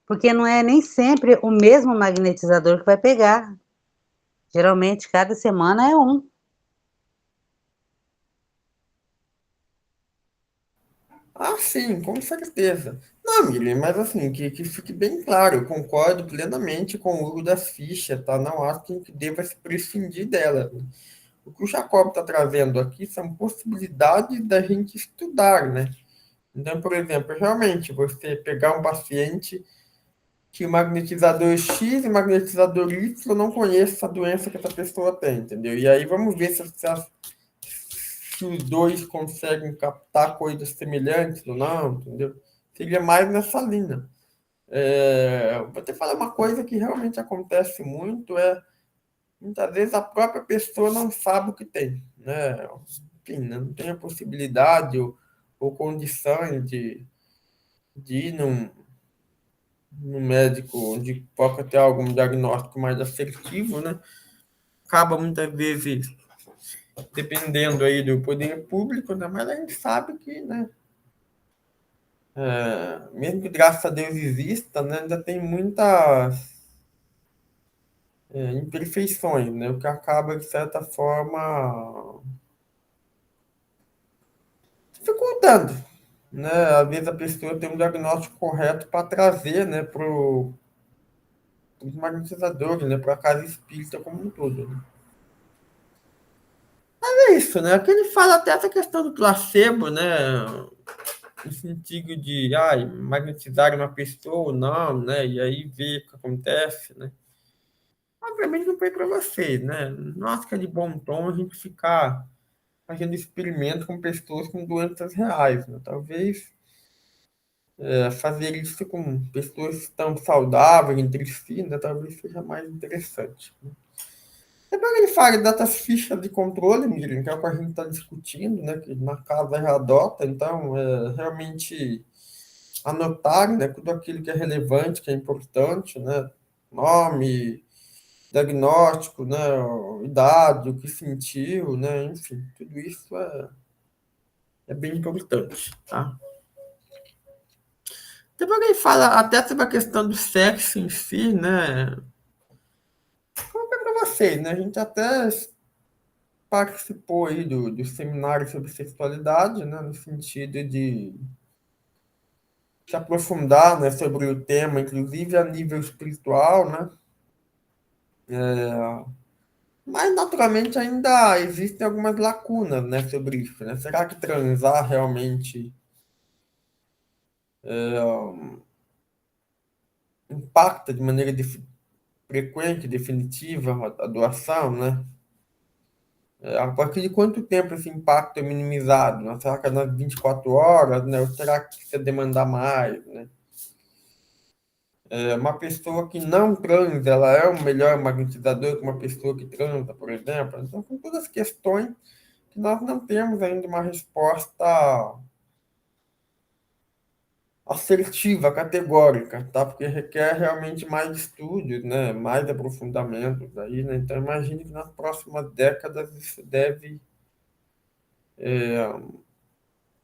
Porque não é nem sempre o mesmo magnetizador que vai pegar. Geralmente, cada semana é um. Ah, sim, com certeza. Não, Miriam, mas assim, que fique bem claro, eu concordo plenamente com o uso das fichas, tá? Não acho que a gente deva se prescindir delas, né? O que o Jacob está trazendo aqui são possibilidades da gente estudar, né? Então, por exemplo, realmente, você pegar um paciente que o magnetizador X e o magnetizador Y não conheça a doença que essa pessoa tem, entendeu? E aí vamos ver se os dois conseguem captar coisas semelhantes ou não, entendeu? Seria mais nessa linha. Vou te falar uma coisa que realmente acontece muito, muitas vezes a própria pessoa não sabe o que tem, né? Enfim, né? Não tem a possibilidade ou condições de ir num médico onde possa ter algum diagnóstico mais assertivo, né? Acaba muitas vezes dependendo aí do poder público, né? Mas a gente sabe que, né? Mesmo que graças a Deus exista, né? Ainda tem muitas imperfeições, né? O que acaba, de certa forma, dificultando, né? Às vezes a pessoa tem um diagnóstico correto para trazer, né, para os magnetizadores, né, para a casa espírita como um todo, né? É isso, né? Aqui ele fala até essa questão do placebo, né? No sentido de magnetizar uma pessoa ou não, né? E aí ver o que acontece, né? Obviamente não foi para vocês, né? Não acho que é de bom tom a gente ficar fazendo experimento com pessoas com doenças reais, né? Talvez fazer isso com pessoas que estão saudáveis entre si, né? Talvez seja mais interessante. Depois ele fala dessas fichas de controle, Miriam, que é o que a gente está discutindo, né? Que na casa já adota, então realmente anotar, né, tudo aquilo que é relevante, que é importante, né? Nome, diagnóstico, né? Idade, o que sentiu, né? Enfim, tudo isso é bem importante, tá? Depois ele fala até sobre a questão do sexo em si, né? Como é para vocês, né? A gente até participou aí do seminário sobre sexualidade, né? No sentido de se aprofundar, né, sobre o tema, inclusive a nível espiritual, né? Mas naturalmente ainda existem algumas lacunas, né, sobre isso, né? Será que transar realmente impacta de maneira frequente, definitiva a doação, né? A partir de quanto tempo esse impacto é minimizado, né? Será que é nas 24 horas, né? Ou será que precisa demandar mais, né? Uma pessoa que não transa, ela é um melhor magnetizador que uma pessoa que transa, por exemplo. Então, são todas questões que nós não temos ainda uma resposta assertiva, categórica, tá? Porque requer realmente mais estudos, né? Mais aprofundamentos aí, né? Então, imagine que nas próximas décadas isso deve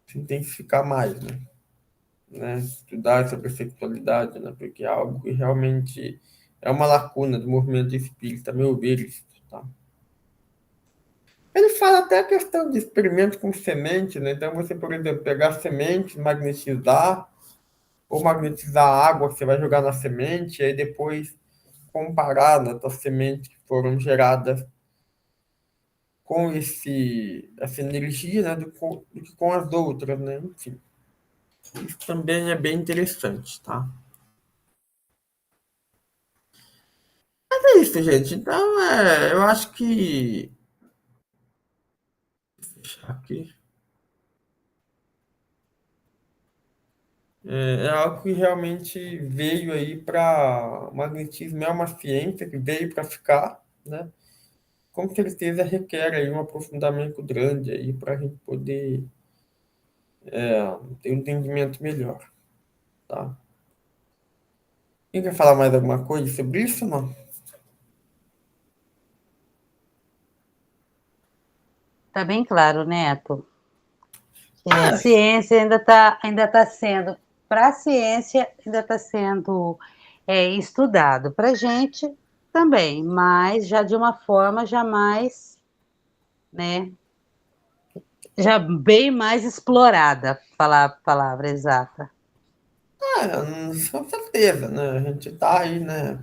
se intensificar mais, né? Estudar sobre a sexualidade, né? Porque é algo que realmente é uma lacuna do movimento espírita, a meu ver, isso, tá? Ele fala até a questão de experimento com semente, né? Então, você, por exemplo, pegar semente, magnetizar, ou magnetizar a água que você vai jogar na semente, e aí depois comparar as sementes que foram geradas com essa energia, né, do que com as outras, né? Enfim, isso também é bem interessante, tá? Mas é isso, gente. Então, eu acho que... Vou fechar aqui. É algo que realmente veio aí para... O magnetismo é uma ciência que veio para ficar, né? Com certeza requer aí um aprofundamento grande aí para a gente poder ter um entendimento melhor, tá? Quem quer falar mais alguma coisa sobre isso ou não? Tá bem claro, Neto. A Ah, ciência ainda tá sendo, para a ciência, ainda está sendo estudado. Para a gente também, mas já de uma forma jamais, né? Já bem mais explorada, falar a palavra exata. com certeza, né? A gente está aí, né?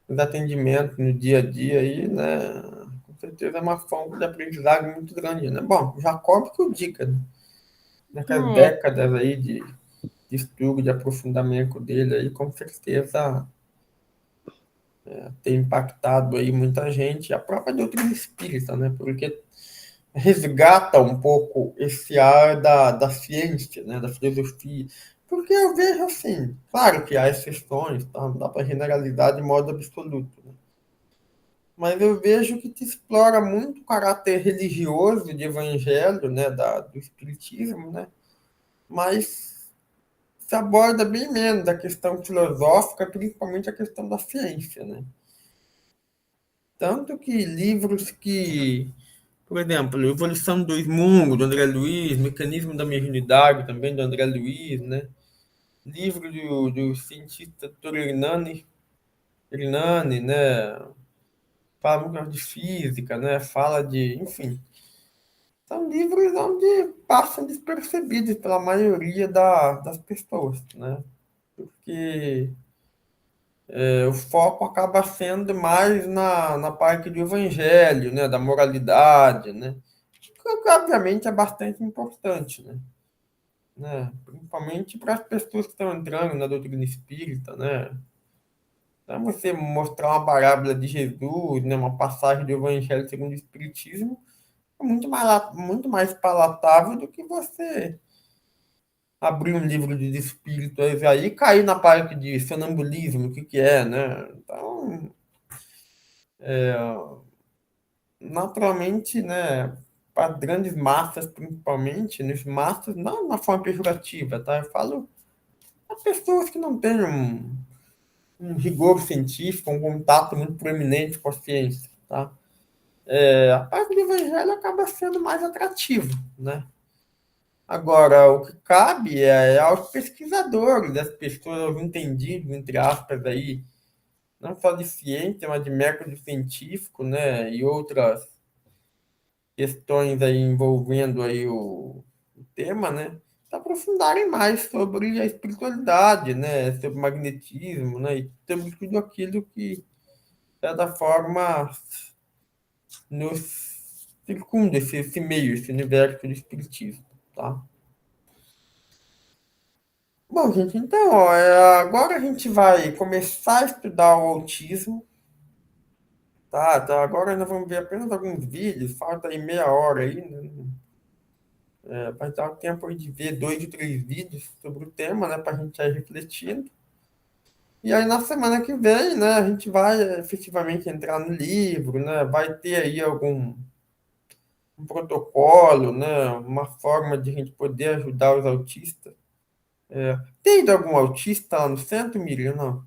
Os atendimentos no dia a dia aí, né? Com certeza é uma fonte de aprendizagem muito grande, né? Bom, Jacob que o diga, né? Nessas É, décadas aí de estudo, de aprofundamento dele aí, com certeza tem impactado aí muita gente, a própria doutrina espírita, né? Porque resgata um pouco esse ar da ciência, né? Da filosofia. Porque eu vejo assim, claro que há exceções, tá? Não dá para generalizar de modo absoluto, né? Mas eu vejo que te explora muito o caráter religioso de evangelho, né? Do espiritismo, né? Mas se aborda bem menos a questão filosófica, principalmente a questão da ciência, né? Tanto que livros que, por exemplo, Evolução dos Mundos, do André Luiz, Mecanismo da Mediunidade, também do André Luiz, né? Livro do cientista Hernani, né? Fala muito de física, né? Fala de, enfim, são livros onde passam despercebidos pela maioria das pessoas, né? Porque o foco acaba sendo mais na parte do evangelho, né? Da moralidade, né? Que obviamente é bastante importante, né? Principalmente para as pessoas que estão entrando na doutrina espírita, né? Então, você mostrar uma parábola de Jesus, né? Uma passagem do evangelho segundo o espiritismo, é muito mais palatável do que você abrir um livro de espíritos aí e cair na parte de sonambulismo, o que que é, né? Então, naturalmente, né, para grandes massas, principalmente, nas massas, não na forma pejorativa, tá? Eu falo a pessoas que não têm um rigor científico, um contato muito proeminente com a ciência, tá? A parte do evangelho acaba sendo mais atrativo, né? Agora, o que cabe aos pesquisadores, das pessoas, aos entendidos, entre aspas, aí, não só de ciência, mas de método científico, né, e outras questões aí envolvendo aí o tema, né, se aprofundarem mais sobre a espiritualidade, né, sobre o magnetismo, né, e sobre tudo aquilo que, de certa forma, nos circunda esse meio, esse universo do espiritismo, tá? Bom, gente, então, ó, agora a gente vai começar a estudar o autismo, tá? Então, agora nós vamos ver apenas alguns vídeos, falta aí meia hora aí, né? Vai dar o tempo aí de ver 2 ou 3 vídeos sobre o tema, né, para a gente ir refletindo. E aí na semana que vem, né, a gente vai efetivamente entrar no livro, né, vai ter aí algum um protocolo, né, uma forma de a gente poder ajudar os autistas. Tem ido algum autista lá no centro, Miriam? Não.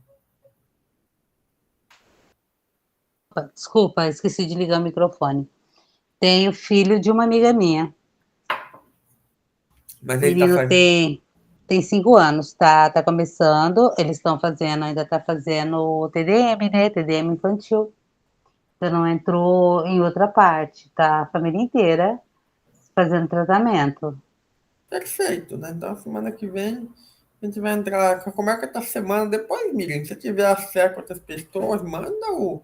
Desculpa, esqueci de ligar o microfone. Tenho filho de uma amiga minha. Mas O ele está menino fazendo. tem. Tem 5 anos, tá começando, eles estão fazendo, ainda tá fazendo TDM, né? TDM infantil. Você não entrou em outra parte, tá? A família inteira fazendo tratamento. Perfeito, né? Então, semana que vem, a gente vai entrar. Como é que tá a semana? Depois, Miriam, se tiver acesso a outras pessoas, manda o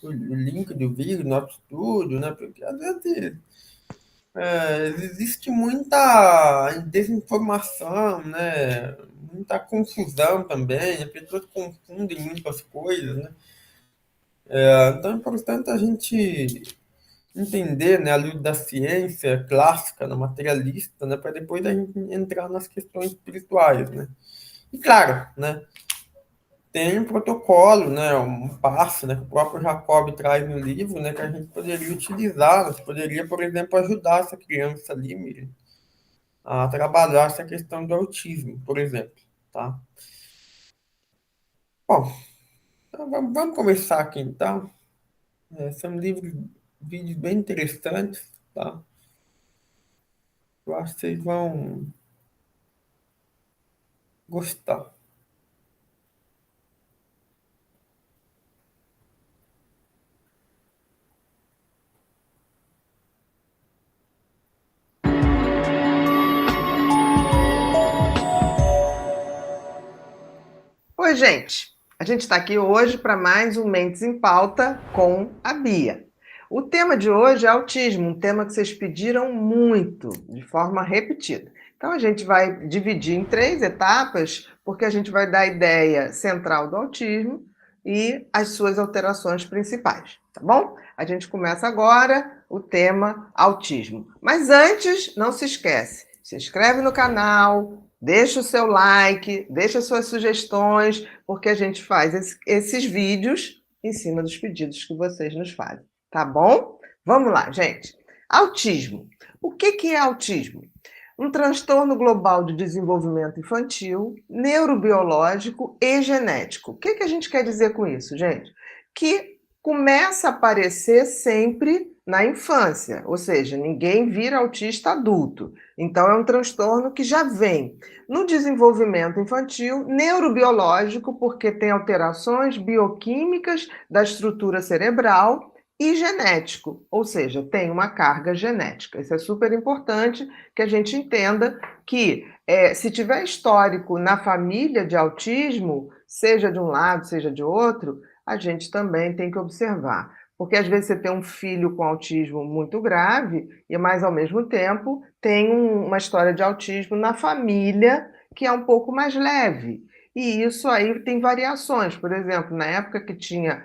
link do vídeo, do nosso estúdio, né? Porque às vezes existe muita desinformação, né? Muita confusão também, as pessoas confundem muitas coisas, né? Então é importante a gente entender, né, a luz da ciência clássica, né, materialista, né, para depois a gente entrar nas questões espirituais, né? E claro, né, tem um protocolo, né, um passo, né, que o próprio Jacob traz no livro, né, que a gente poderia utilizar, né, poderia, por exemplo, ajudar essa criança ali, Miriam, a trabalhar essa questão do autismo, por exemplo, tá? Bom, então vamos começar aqui então. São vídeos bem interessantes, tá? Eu acho que vocês vão gostar. Oi, gente. A gente está aqui hoje para mais um Mentes em Pauta com a Bia. O tema de hoje é autismo, um tema que vocês pediram muito, de forma repetida. Então a gente vai dividir em 3 etapas, porque a gente vai dar a ideia central do autismo e as suas alterações principais, tá bom? A gente começa agora o tema autismo. Mas antes, não se esquece, se inscreve no canal, deixa o seu like, deixa suas sugestões, porque a gente faz esses vídeos em cima dos pedidos que vocês nos fazem, tá bom? Vamos lá, gente. Autismo. O que é autismo? Um transtorno global de desenvolvimento infantil, neurobiológico e genético. O que a gente quer dizer com isso, gente? Que começa a aparecer sempre na infância, ou seja, ninguém vira autista adulto. Então, é um transtorno que já vem no desenvolvimento infantil, neurobiológico, porque tem alterações bioquímicas da estrutura cerebral, e genético, ou seja, tem uma carga genética. Isso é super importante que a gente entenda que se tiver histórico na família de autismo, seja de um lado, seja de outro, a gente também tem que observar. Porque às vezes você tem um filho com autismo muito grave, mas ao mesmo tempo tem uma história de autismo na família que é um pouco mais leve. E isso aí tem variações. Por exemplo, na época que tinha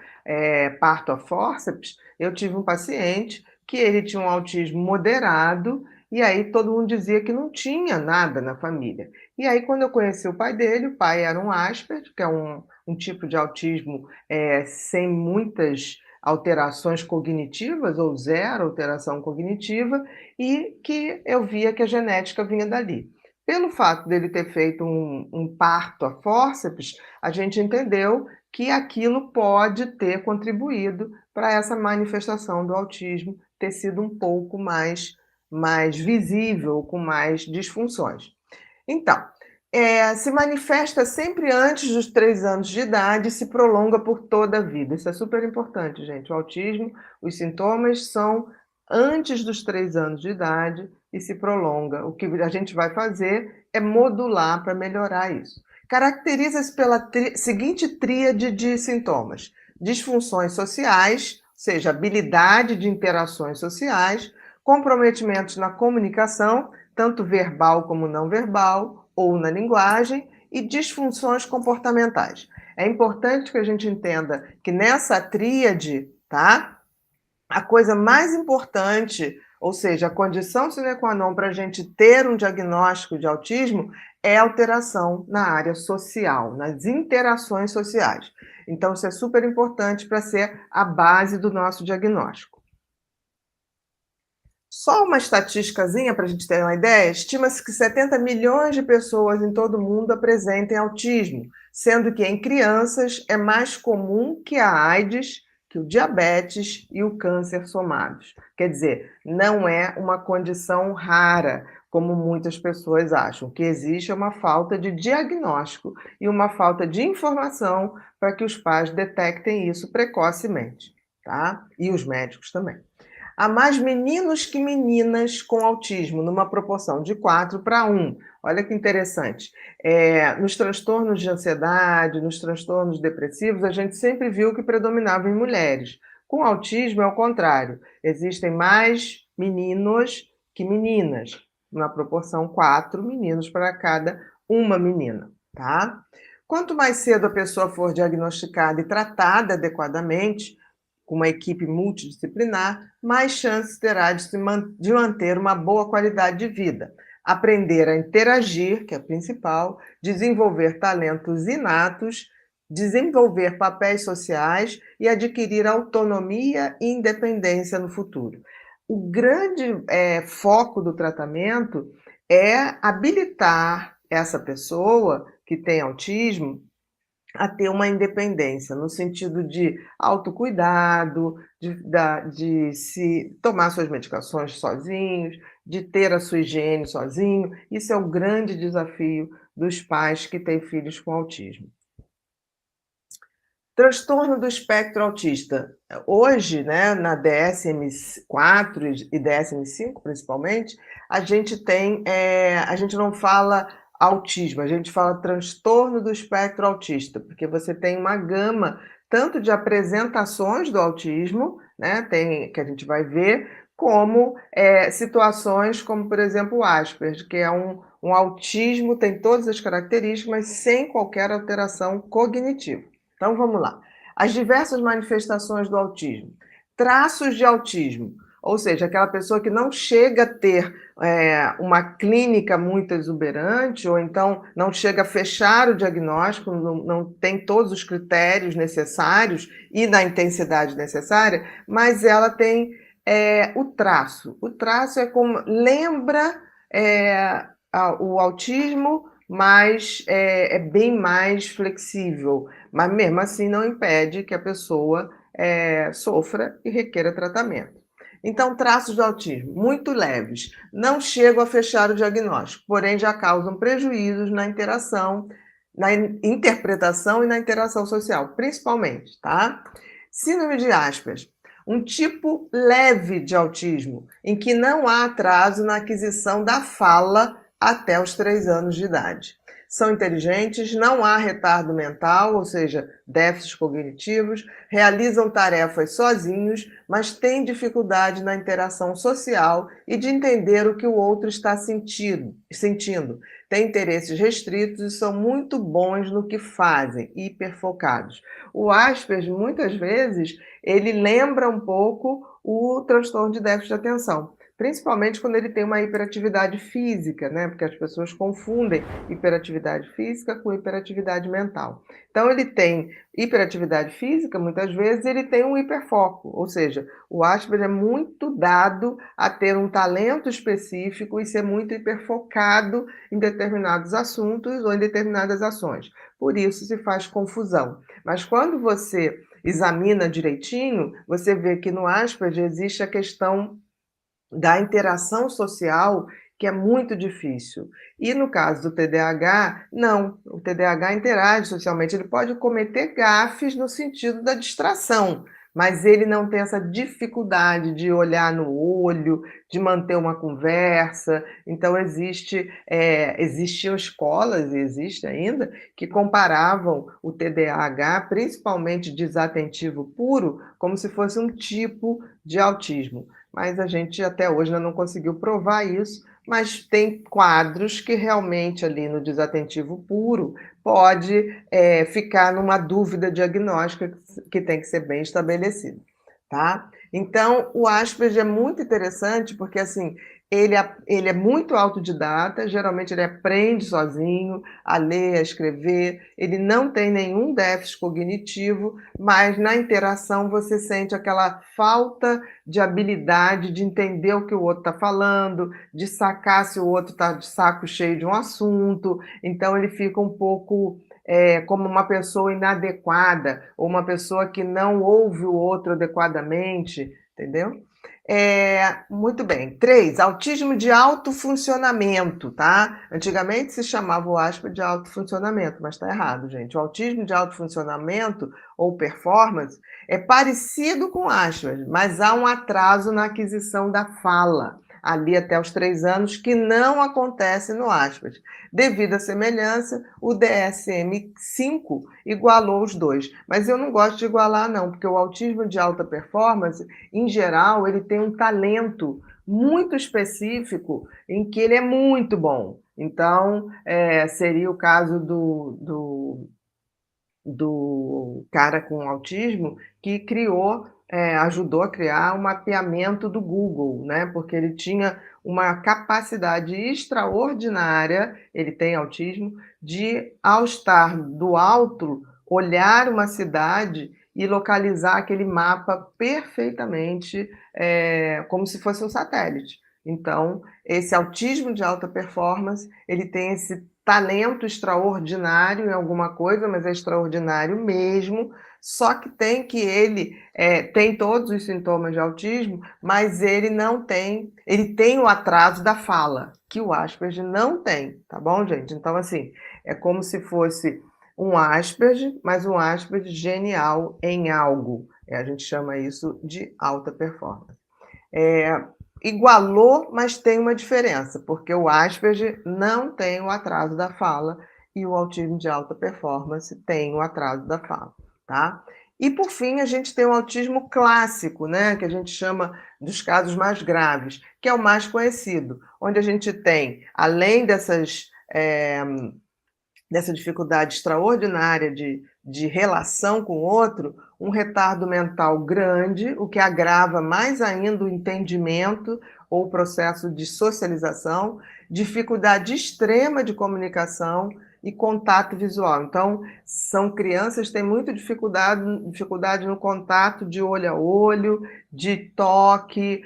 parto a fórceps, eu tive um paciente que ele tinha um autismo moderado, e aí todo mundo dizia que não tinha nada na família. E aí, quando eu conheci o pai dele, o pai era um Asperger, que é um tipo de autismo sem muitas alterações cognitivas, ou zero alteração cognitiva, e que eu via que a genética vinha dali. Pelo fato dele ter feito um parto a fórceps, a gente entendeu que aquilo pode ter contribuído para essa manifestação do autismo ter sido um pouco mais visível, com mais disfunções. Então, se manifesta sempre antes dos 3 anos de idade e se prolonga por toda a vida. Isso é super importante, gente. O autismo, os sintomas são antes dos 3 anos de idade e se prolonga. O que a gente vai fazer é modular para melhorar isso. Caracteriza-se pela seguinte tríade de sintomas: disfunções sociais, ou seja, habilidade de interações sociais, comprometimentos na comunicação, tanto verbal como não verbal, ou na linguagem, e disfunções comportamentais. É importante que a gente entenda que nessa tríade, tá? A coisa mais importante, ou seja, a condição sine qua non para a gente ter um diagnóstico de autismo é alteração na área social, nas interações sociais. Então, isso é super importante para ser a base do nosso diagnóstico. Só uma estatísticazinha para a gente ter uma ideia: estima-se que 70 milhões de pessoas em todo o mundo apresentem autismo, sendo que em crianças é mais comum que a AIDS, que o diabetes e o câncer somados. Quer dizer, não é uma condição rara, como muitas pessoas acham. O que existe é uma falta de diagnóstico e uma falta de informação para que os pais detectem isso precocemente, tá? E os médicos também. Há mais meninos que meninas com autismo, numa proporção de 4:1. Olha que interessante. Nos transtornos de ansiedade, nos transtornos depressivos, a gente sempre viu que predominava em mulheres. Com autismo é o contrário. Existem mais meninos que meninas, na proporção 4 meninos para cada uma menina, tá? Quanto mais cedo a pessoa for diagnosticada e tratada adequadamente, com uma equipe multidisciplinar, mais chances terá de manter uma boa qualidade de vida, aprender a interagir, que é o principal, desenvolver talentos inatos, desenvolver papéis sociais e adquirir autonomia e independência no futuro. O grande foco do tratamento é habilitar essa pessoa que tem autismo a ter uma independência, no sentido de autocuidado, de se tomar suas medicações sozinhos, de ter a sua higiene sozinho. Isso é o grande desafio dos pais que têm filhos com autismo. Transtorno do espectro autista. Hoje, né, na DSM-4 e DSM-5, principalmente, a gente não fala autismo, a gente fala transtorno do espectro autista, porque você tem uma gama tanto de apresentações do autismo, né, que a gente vai ver, como situações como, por exemplo, o Asperger, que é um autismo, tem todas as características, mas sem qualquer alteração cognitiva. Então, vamos lá. As diversas manifestações do autismo. Traços de autismo, ou seja, aquela pessoa que não chega a ter uma clínica muito exuberante, ou então não chega a fechar o diagnóstico, não tem todos os critérios necessários e na intensidade necessária, mas ela tem o traço. O traço é como lembra o autismo, mas é bem mais flexível, mas mesmo assim não impede que a pessoa sofra e requeira tratamento. Então, traços de autismo muito leves, não chegam a fechar o diagnóstico, porém já causam prejuízos na interação, na interpretação e na interação social, principalmente, tá? Síndrome de Asperger, um tipo leve de autismo, em que não há atraso na aquisição da fala até os 3 anos de idade. São inteligentes, não há retardo mental, ou seja, déficits cognitivos, realizam tarefas sozinhos, mas têm dificuldade na interação social e de entender o que o outro está sentindo. Têm interesses restritos e são muito bons no que fazem, hiperfocados. O Asperger, muitas vezes, ele lembra um pouco o transtorno de déficit de atenção, principalmente quando ele tem uma hiperatividade física, né? Porque as pessoas confundem hiperatividade física com hiperatividade mental. Então, ele tem hiperatividade física, muitas vezes, ele tem um hiperfoco, ou seja, o Asperger é muito dado a ter um talento específico e ser muito hiperfocado em determinados assuntos ou em determinadas ações. Por isso se faz confusão. Mas quando você examina direitinho, você vê que no Asperger existe a questão da interação social, que é muito difícil. E no caso do TDAH, não. O TDAH interage socialmente, ele pode cometer gafes no sentido da distração, mas ele não tem essa dificuldade de olhar no olho, de manter uma conversa. Então, existiam escolas, e existe ainda, que comparavam o TDAH, principalmente desatentivo puro, como se fosse um tipo de autismo. Mas a gente até hoje ainda não conseguiu provar isso, mas tem quadros que realmente ali no desatentivo puro pode ficar numa dúvida diagnóstica que tem que ser bem estabelecida, tá? Então, o Asperger é muito interessante porque, assim, ele é muito autodidata, geralmente ele aprende sozinho a ler, a escrever, ele não tem nenhum déficit cognitivo, mas na interação você sente aquela falta de habilidade de entender o que o outro está falando, de sacar se o outro está de saco cheio de um assunto, então ele fica um pouco como uma pessoa inadequada ou uma pessoa que não ouve o outro adequadamente, entendeu? Muito bem. 3, autismo de alto funcionamento, tá? Antigamente se chamava o Asperger de alto funcionamento, mas está errado, gente. O autismo de alto funcionamento ou performance é parecido com o Asperger, mas há um atraso na aquisição da fala, ali até os 3 anos, que não acontece no Asperger. Devido à semelhança, o DSM-5 igualou os dois. Mas eu não gosto de igualar, não, porque o autismo de alta performance, em geral, ele tem um talento muito específico em que ele é muito bom. Então, seria o caso do cara com autismo que ajudou a criar o mapeamento do Google, né? Porque ele tinha uma capacidade extraordinária, ele tem autismo, de, ao estar do alto, olhar uma cidade e localizar aquele mapa perfeitamente, como se fosse um satélite. Então, esse autismo de alta performance, ele tem esse talento extraordinário em alguma coisa, mas é extraordinário mesmo, só que ele tem todos os sintomas de autismo, mas ele não tem, ele tem o atraso da fala, que o Asperger não tem, tá bom, gente? Então, assim, é como se fosse um Asperger, mas um Asperger genial em algo. A gente chama isso de alta performance. Igualou, mas tem uma diferença, porque o Asperger não tem o atraso da fala e o autismo de alta performance tem o atraso da fala, tá? E, por fim, a gente tem o autismo clássico, né, que a gente chama dos casos mais graves, que é o mais conhecido, onde a gente tem, além dessa dificuldade extraordinária de relação com o outro, um retardo mental grande, o que agrava mais ainda o entendimento ou o processo de socialização, dificuldade extrema de comunicação e contato visual. Então, são crianças que têm muita dificuldade no contato de olho a olho, de toque,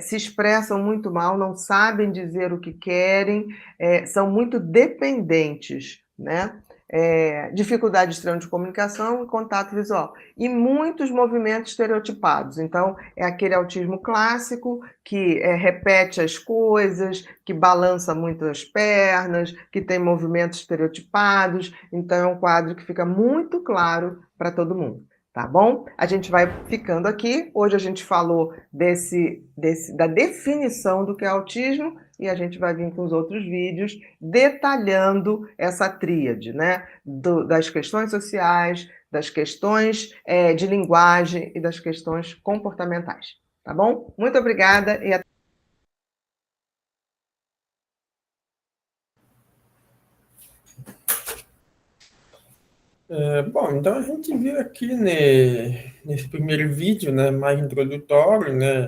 se expressam muito mal, não sabem dizer o que querem, são muito dependentes, né? Dificuldade extrema de comunicação e contato visual. E muitos movimentos estereotipados. Então, é aquele autismo clássico que repete as coisas, que balança muito as pernas, que tem movimentos estereotipados. Então, é um quadro que fica muito claro para todo mundo. Tá bom? A gente vai ficando aqui. Hoje a gente falou da definição do que é autismo e a gente vai vir com os outros vídeos detalhando essa tríade, né? Das questões sociais, das questões de linguagem e das questões comportamentais. Tá bom? Muito obrigada e até. Bom, então a gente viu aqui nesse primeiro vídeo, né, mais introdutório, né,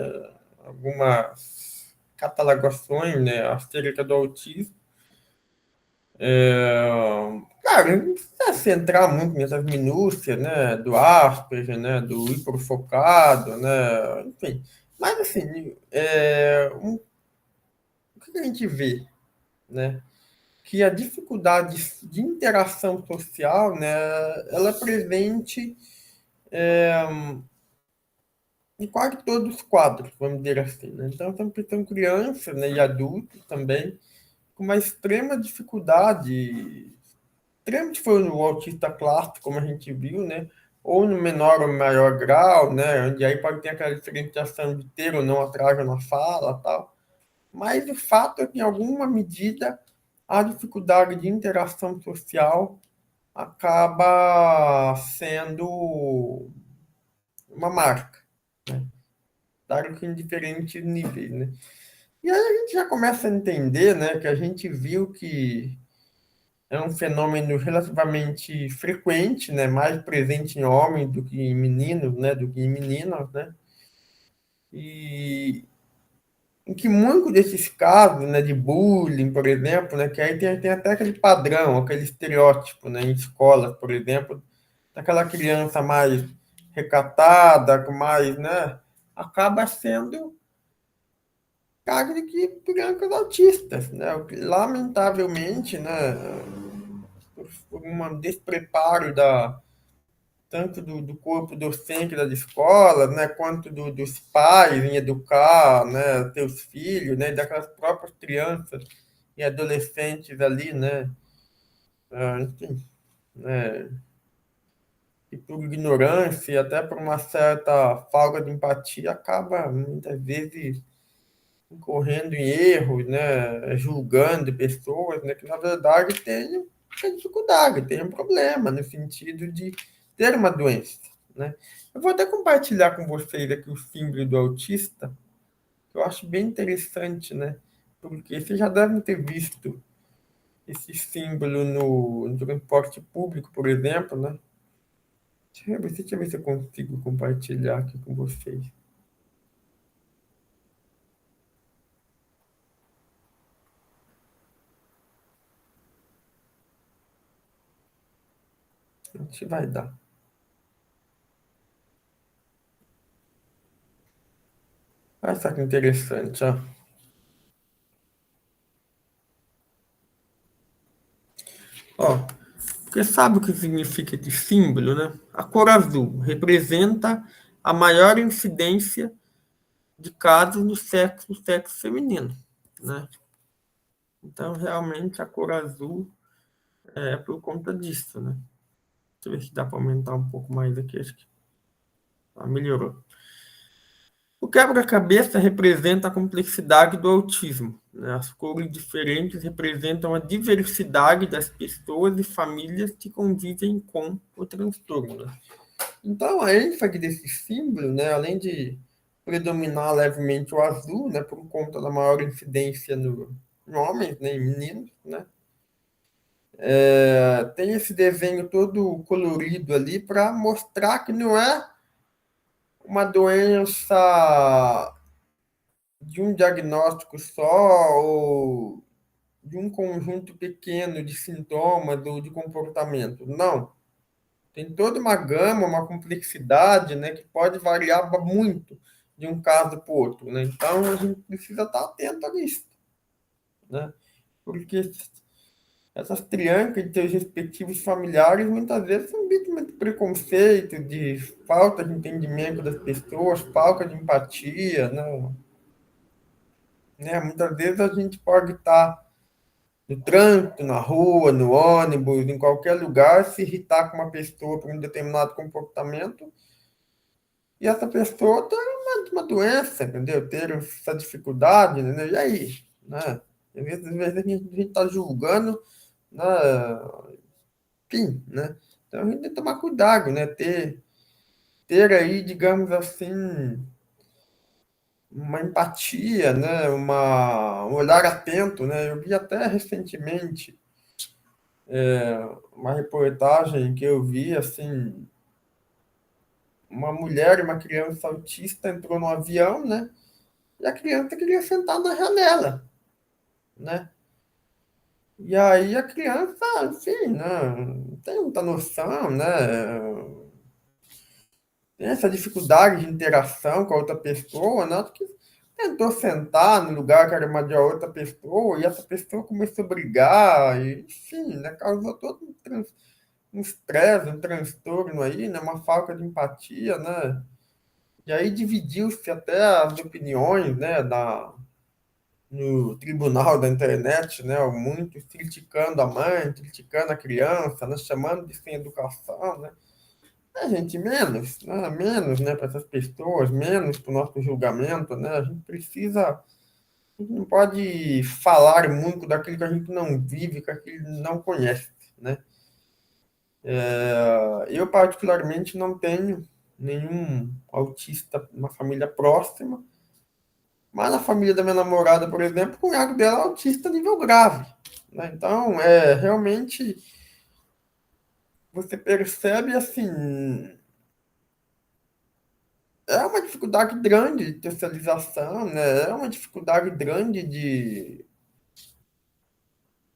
algumas catalogações, né, acerca do autismo. Cara, não precisa se entrar muito nessas minúcias, né, do Asperger, né, do hiperfocado, né, enfim. Mas, assim, o que a gente vê, né? Que a dificuldade de interação social, né, ela é presente em quase todos os quadros, vamos dizer assim, né? Então, são crianças, né, e adultos também com uma extrema dificuldade, extremo se for no autista clássico, como a gente viu, né, ou no menor ou maior grau, né, onde aí pode ter aquela diferenciação de ter ou não atraso na fala, tal. Mas o fato é que, em alguma medida, a dificuldade de interação social acaba sendo uma marca, né? Claro que em diferentes níveis, né? E aí a gente já começa a entender, né, que a gente viu que é um fenômeno relativamente frequente, né, mais presente em homens do que em meninos, né, do que em meninas, né? E em que muitos desses casos, né, de bullying, por exemplo, né, que aí tem até aquele padrão, aquele estereótipo, né, em escolas, por exemplo, daquela criança mais recatada, com mais, né, acaba sendo caso de crianças autistas, né, lamentavelmente, né, por um despreparo tanto do corpo docente das escolas, né, quanto dos pais em educar, né, seus filhos, né, daquelas próprias crianças e adolescentes ali, né, enfim, né, e por ignorância e até por uma certa falta de empatia, acaba muitas vezes incorrendo em erros, né, julgando pessoas, né, que na verdade têm dificuldade, têm um problema no sentido de ter uma doença, né. Eu vou até compartilhar com vocês aqui o símbolo do autista, que eu acho bem interessante, né, porque vocês já devem ter visto esse símbolo no transporte público, por exemplo, né. Deixa eu ver se eu consigo compartilhar aqui com vocês. Acho que vai dar. Olha só que interessante, ó. Ó, você sabe o que significa esse símbolo, né? A cor azul representa a maior incidência de casos no sexo feminino, né? Então, realmente, a cor azul é por conta disso, né? Deixa eu ver se dá para aumentar um pouco mais aqui, acho que melhorou. O quebra-cabeça representa a complexidade do autismo, né? As cores diferentes representam a diversidade das pessoas e famílias que convivem com o transtorno, né? Então, a ênfase desse símbolo, né, além de predominar levemente o azul, né, por conta da maior incidência em homens, né, em meninos, né, tem esse desenho todo colorido ali para mostrar que não é uma doença de um diagnóstico só ou de um conjunto pequeno de sintomas ou de comportamento. Não. Tem toda uma gama, uma complexidade, né, que pode variar muito de um caso para o outro, né? Então, a gente precisa estar atento a isso, né? Porque essas crianças e seus respectivos familiares muitas vezes são vítimas de preconceito, de falta de entendimento das pessoas, falta de empatia, né? Muitas vezes a gente pode estar no trânsito, na rua, no ônibus, em qualquer lugar, se irritar com uma pessoa por um determinado comportamento e essa pessoa tem uma doença, entendeu? Ter essa dificuldade, entendeu? E aí? Né? Às vezes a gente está julgando, né? Enfim, né? Então a gente tem que tomar cuidado, né? Ter aí, digamos assim, uma empatia, né? Um olhar atento, né? Eu vi até recentemente uma reportagem que eu vi, assim, uma mulher e uma criança autista entrou no avião, né? E a criança queria sentar na janela, né? E aí a criança, enfim, né? Não tem muita noção, né? Tem essa dificuldade de interação com a outra pessoa, né? Que tentou sentar no lugar que era uma de outra pessoa e essa pessoa começou a brigar, e, enfim, né? Causou todo um estresse, um transtorno aí, né? Uma falta de empatia, né? E aí dividiu-se até as opiniões, né? No tribunal da internet, né? Muitos criticando a mãe, criticando a criança, né? Chamando de sem educação, né? A gente, menos, né? Para essas pessoas, menos para o nosso julgamento, né? A gente não pode falar muito daquilo que a gente não vive, que aquilo não conhece, né? Eu, particularmente, não tenho nenhum autista na família próxima, mas na família da minha namorada, por exemplo, o cunhado dela é autista nível grave, né? Então, realmente, você percebe, assim, é uma dificuldade grande de socialização, né? É uma dificuldade grande de,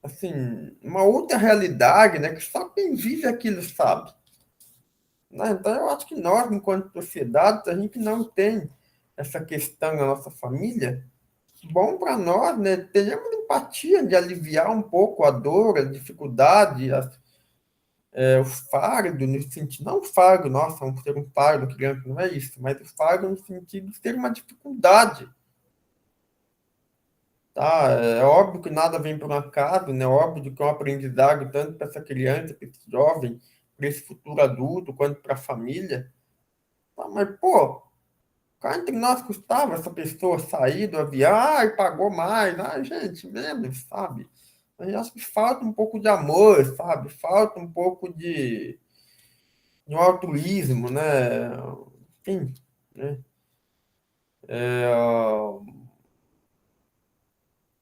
assim, uma outra realidade, né? Que só quem vive aquilo sabe, né? Então, eu acho que nós, enquanto sociedade, a gente não tem essa questão na nossa família, bom para nós, né? Tenhamos empatia de aliviar um pouco a dor, a dificuldade, o fardo, no sentido, não o fardo, nossa, vamos ter um fardo, criança, não é isso, mas o fardo no sentido de ter uma dificuldade. Tá? É óbvio que nada vem por um acaso, né? É óbvio que é um aprendizado tanto para essa criança, para esse jovem, para esse futuro adulto, quanto para a família. Tá? Mas, pô, cá entre nós custava essa pessoa sair do avião, ai, pagou mais, ai, gente, menos, sabe? Eu acho que falta um pouco de amor, sabe? Falta um pouco de um altruísmo, né? Enfim, né? É,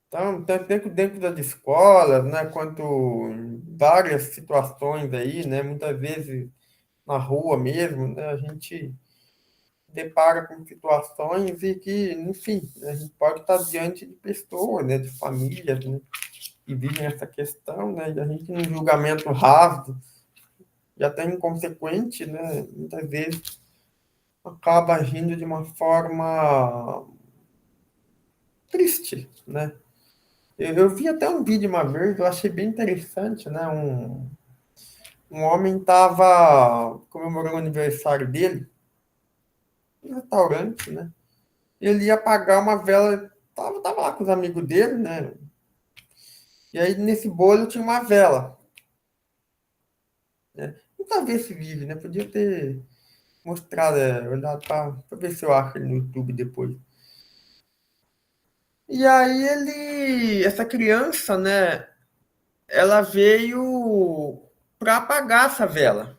então, tanto dentro das escolas, né, quanto em várias situações aí, né, muitas vezes na rua mesmo, né, a gente depara com situações e que, enfim, a gente pode estar diante de pessoas, né, de famílias, né, que vivem essa questão, né, e a gente, num julgamento raso e até inconsequente, né, muitas vezes acaba agindo de uma forma triste, né. Eu vi até um vídeo uma vez, eu achei bem interessante, né, um homem estava comemorando o aniversário dele, no restaurante, né, ele ia apagar uma vela, tava lá com os amigos dele, né, e aí nesse bolo tinha uma vela, né, nunca vi esse vídeo, né, podia ter mostrado, olhado para ver se eu acho ele no YouTube depois. E aí essa criança, né, ela veio para apagar essa vela.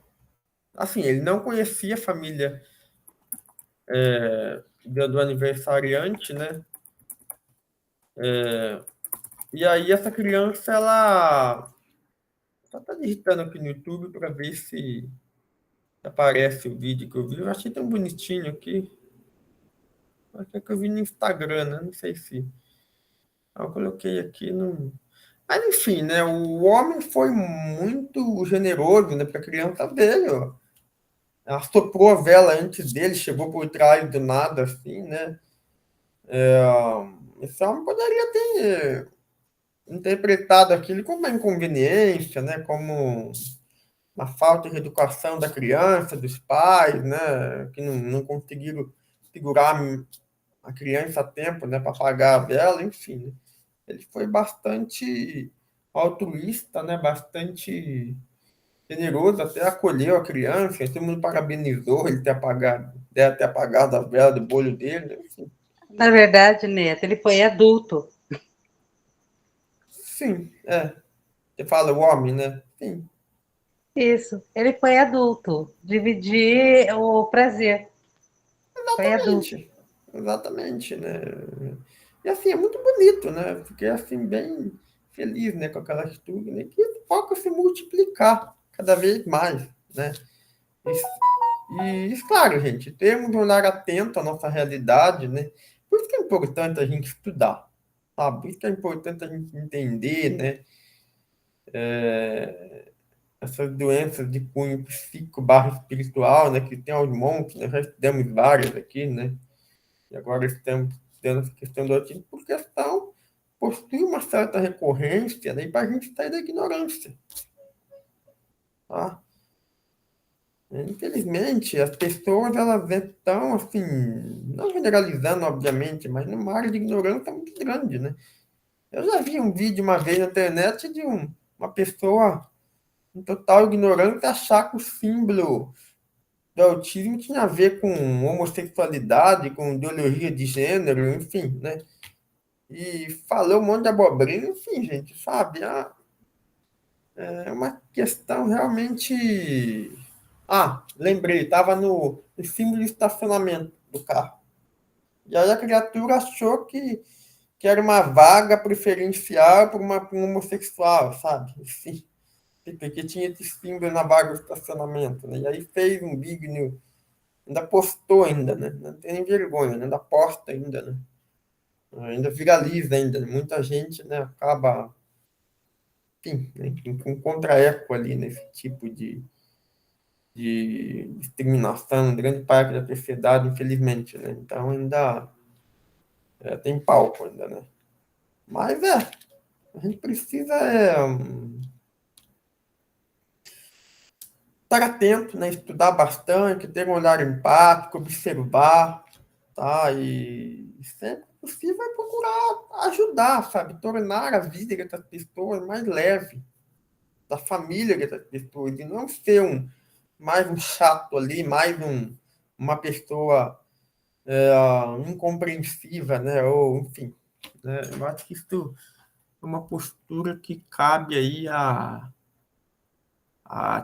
Assim, ele não conhecia a família do aniversariante, né? E aí essa criança, ela só tá digitando aqui no YouTube para ver se aparece o vídeo que eu vi. Eu achei tão bonitinho aqui. Acho que eu vi no Instagram, né? Não sei se. Eu coloquei aqui no. Mas enfim, né? O homem foi muito generoso, né? Para a criança dele, ó. Ela soprou a vela antes dele, chegou por trás do nada, assim, né? Esse homem poderia ter interpretado aquilo como uma inconveniência, né? Como uma falta de educação da criança, dos pais, né? Que não conseguiram segurar a criança a tempo, né? Para pagar a vela, enfim. Né? Ele foi bastante altruísta, né? Bastante generoso, até acolheu a criança, todo mundo parabenizou ele ter apagado a vela do bolho dele, enfim. Na verdade, Neto, ele foi adulto. Sim, você fala o homem, né? Sim, Isso, ele foi adulto. Dividir o prazer. Foi adulto. exatamente. Exatamente, né? E assim, é muito bonito, né? Fiquei assim, bem feliz, né, com aquela atitude, né? Que foca se multiplicar cada vez mais, né? Claro, gente, temos um olhar atento à nossa realidade, né? Por isso que é importante a gente estudar, sabe? Por isso que é importante a gente entender, né? Essas doenças de cunho psíquico barra espiritual, né? Que tem aos montes, né? Já estudamos várias aqui, né? E agora estamos tendo essa questão do autismo por questão, possui uma certa recorrência, né? Para a gente sair da ignorância, tá? Infelizmente, as pessoas elas estão assim, não generalizando, obviamente, mas numa área de ignorância muito grande, né? Eu já vi um vídeo uma vez na internet de uma pessoa em total ignorância achar que o símbolo do autismo tinha a ver com homossexualidade, com ideologia de gênero, enfim, né? E falou um monte de abobrinha, enfim, gente, sabe? É uma questão realmente. Ah, lembrei, estava no símbolo de estacionamento do carro. E aí a criatura achou que era uma vaga preferencial para um homossexual, sabe? Enfim, porque tinha esse símbolo na vaga do estacionamento, né? E aí fez um vídeo, ainda postou ainda, né? Não tem nem vergonha, né? Ainda posta ainda, né? Ainda viraliza ainda, né? Muita gente, né, acaba, enfim, né, com contra-eco ali nesse tipo de discriminação, grande parte da sociedade, infelizmente, né? Então ainda tem palco ainda, né? Mas a gente precisa estar atento, né? Estudar bastante, ter um olhar empático, observar, tá? E sempre que possível é procurar ajudar, sabe? Tornar a vida dessas pessoas mais leve, da família dessas pessoas, e não ser mais um chato ali, uma pessoa incompreensiva, né? Ou, enfim, né? Eu acho que isso é uma postura que cabe aí a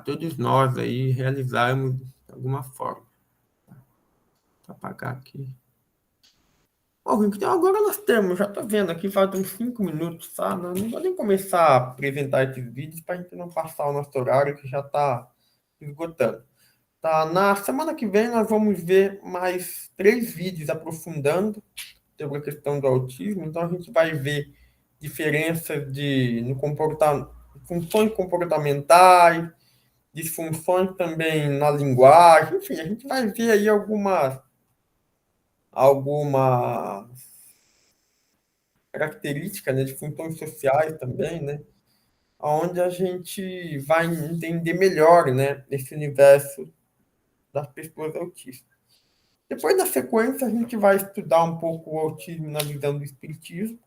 todos nós aí realizarmos de alguma forma. Vou apagar aqui. Bom, então agora nós temos, já estou vendo aqui, faltam 5 minutos, tá? Não vou nem começar a apresentar esses vídeos para a gente não passar o nosso horário que já está esgotando. Tá? Na semana que vem nós vamos ver mais 3 vídeos aprofundando sobre a questão do autismo. Então a gente vai ver diferenças no comportamento, funções comportamentais, disfunções também na linguagem, enfim, a gente vai ver aí algumas características, né, de funções sociais também, né, onde a gente vai entender melhor, né, esse universo das pessoas autistas. Depois, na sequência, a gente vai estudar um pouco o autismo na visão do espiritismo,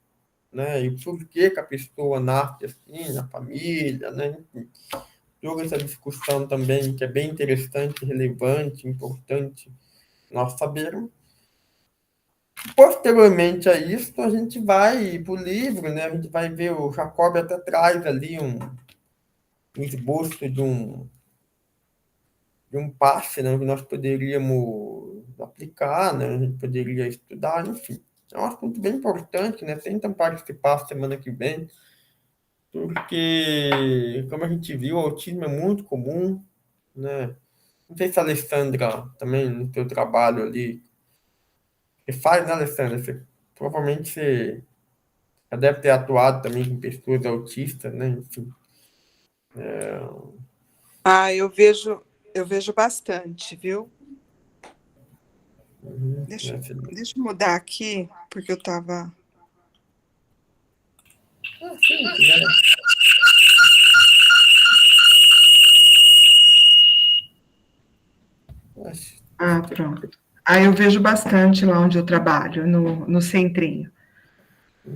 né, e por que a pessoa nasce assim, na família, né, enfim, toda essa discussão também, que é bem interessante, relevante, importante nós sabermos. Posteriormente a isso, a gente vai para o livro, né? A gente vai ver, o Jacob até traz ali um esboço de um passe, né? Que nós poderíamos aplicar, né? A gente poderia estudar, enfim. É um assunto bem importante, né? Tentam participar semana que vem, porque, como a gente viu, o autismo é muito comum, né? Não sei se a Alessandra também, no seu trabalho ali, você faz, né, Alessandra? Provavelmente você já deve ter atuado também com pessoas autistas, né? Enfim. Ah, eu vejo bastante, viu? Deixa, Né? deixa eu mudar aqui, porque eu estava. Sim, quiser. Ah, pronto. Ah, eu vejo bastante lá onde eu trabalho, no centrinho.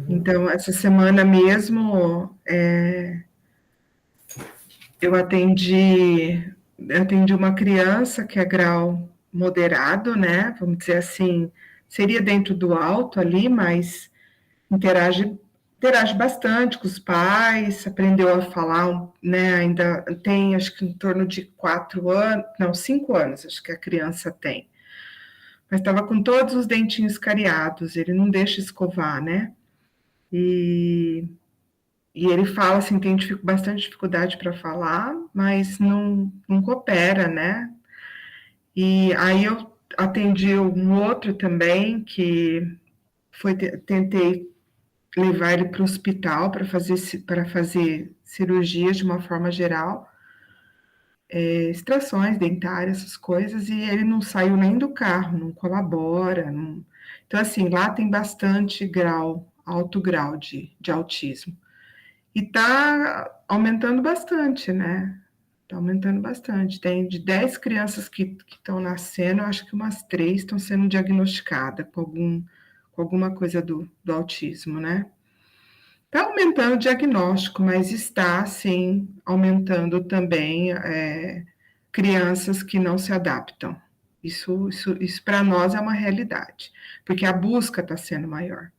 Então, essa semana mesmo, eu atendi uma criança que é grau moderado, né? Vamos dizer assim, seria dentro do alto ali, mas interage bastante com os pais, aprendeu a falar, né? Ainda tem, acho que em torno de 4 anos, não, 5 anos, acho que a criança tem. Mas estava com todos os dentinhos cariados, ele não deixa escovar, né? E, e ele fala assim, tem bastante dificuldade para falar, mas não coopera, né? E aí eu atendi um outro também que tentei levar ele para o hospital para fazer cirurgias de uma forma geral, extrações dentárias, essas coisas, e ele não saiu nem do carro, não colabora. Então, assim, lá tem bastante alto grau de autismo. E está aumentando bastante, né? Está aumentando bastante. Tem de 10 crianças que estão nascendo, eu acho que umas 3 estão sendo diagnosticadas com alguma coisa do autismo, né? Está aumentando o diagnóstico, mas está, sim, aumentando também crianças que não se adaptam. Isso para nós é uma realidade, porque a busca está sendo maior.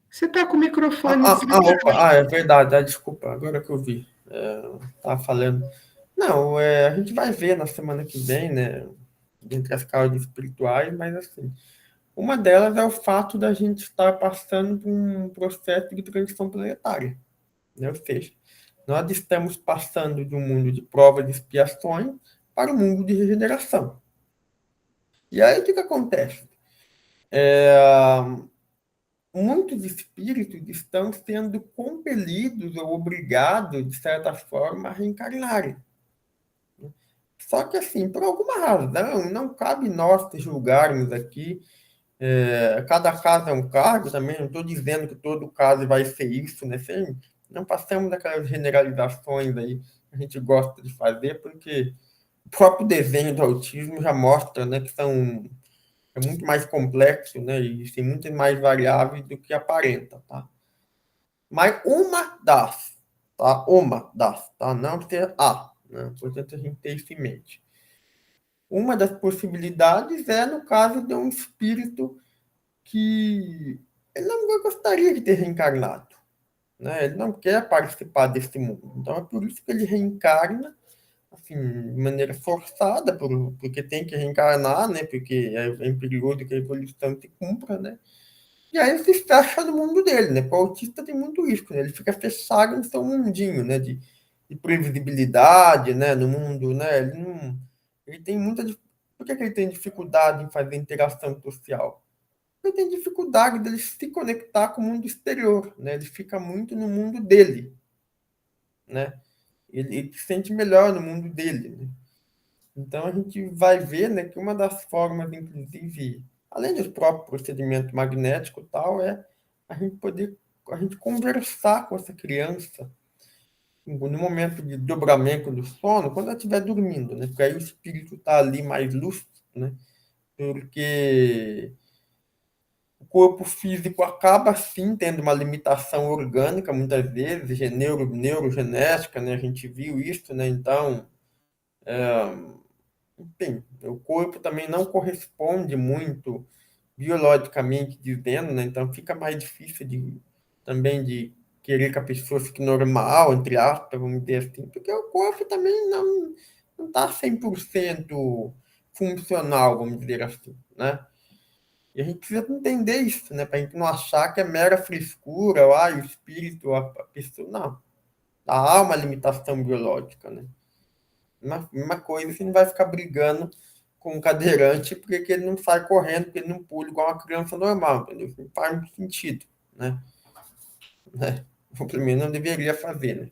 Você está com o microfone Opa, é verdade, desculpa, agora que eu vi. Tava falando. Não, a gente vai ver na semana que vem, né? Entre as causas espirituais, mas assim, uma delas é o fato da gente estar passando por um processo de transição planetária, né? Ou seja, nós estamos passando de um mundo de provas e expiações para um mundo de regeneração. E aí o que acontece? muitos espíritos estão sendo compelidos ou obrigados, de certa forma, a reencarnarem. Só que, assim, por alguma razão, não cabe nós julgarmos aqui. Cada caso é um caso também, não estou dizendo que todo caso vai ser isso, né? Não passamos daquelas generalizações aí que a gente gosta de fazer, porque o próprio desenho do autismo já mostra, né, que é muito mais complexo, né, e tem muitas mais variáveis do que aparenta, tá? Mas uma das, tá? Uma das, tá? Não ter a, né? Portanto, a gente ter isso em mente. Uma das possibilidades é no caso de um espírito que ele não gostaria de ter reencarnado, né? Ele não quer participar desse mundo. Então, é por isso que ele reencarna, assim, de maneira forçada, porque tem que reencarnar, né? Porque é perigoso que a evolução se cumpra, né? E aí ele se fecha no mundo dele, né? Porque o autista tem muito risco, né? Ele fica fechado no seu mundinho, né? De previsibilidade, né? No mundo, né? Ele tem muita... Por que ele tem dificuldade em fazer interação social? Ele tem dificuldade dele se conectar com o mundo exterior, né? Ele fica muito no mundo dele, né? Ele se sente melhor no mundo dele, né? Então a gente vai ver, né, que uma das formas, inclusive, além do próprio procedimento magnético e tal, é a gente conversar com essa criança no momento de dobramento do sono, quando ela estiver dormindo, né? Porque aí o espírito está ali mais lúcido, né? Porque o corpo físico acaba, sim, tendo uma limitação orgânica, muitas vezes, neurogenética, né? A gente viu isso, né? Então, enfim, o corpo também não corresponde muito biologicamente dizendo, né? Então fica mais difícil também de querer que a pessoa fique normal, entre aspas, vamos dizer assim, porque o corpo também não está 100% funcional, vamos dizer assim, né? E a gente precisa entender isso, né? Para a gente não achar que é mera frescura, ou, o espírito, a pessoa. Não. Há uma limitação biológica, né? Uma coisa, você não vai ficar brigando com um cadeirante porque ele não sai correndo, porque ele não pula igual uma criança normal, entendeu? Isso não faz muito sentido, né? O primeiro não deveria fazer, né?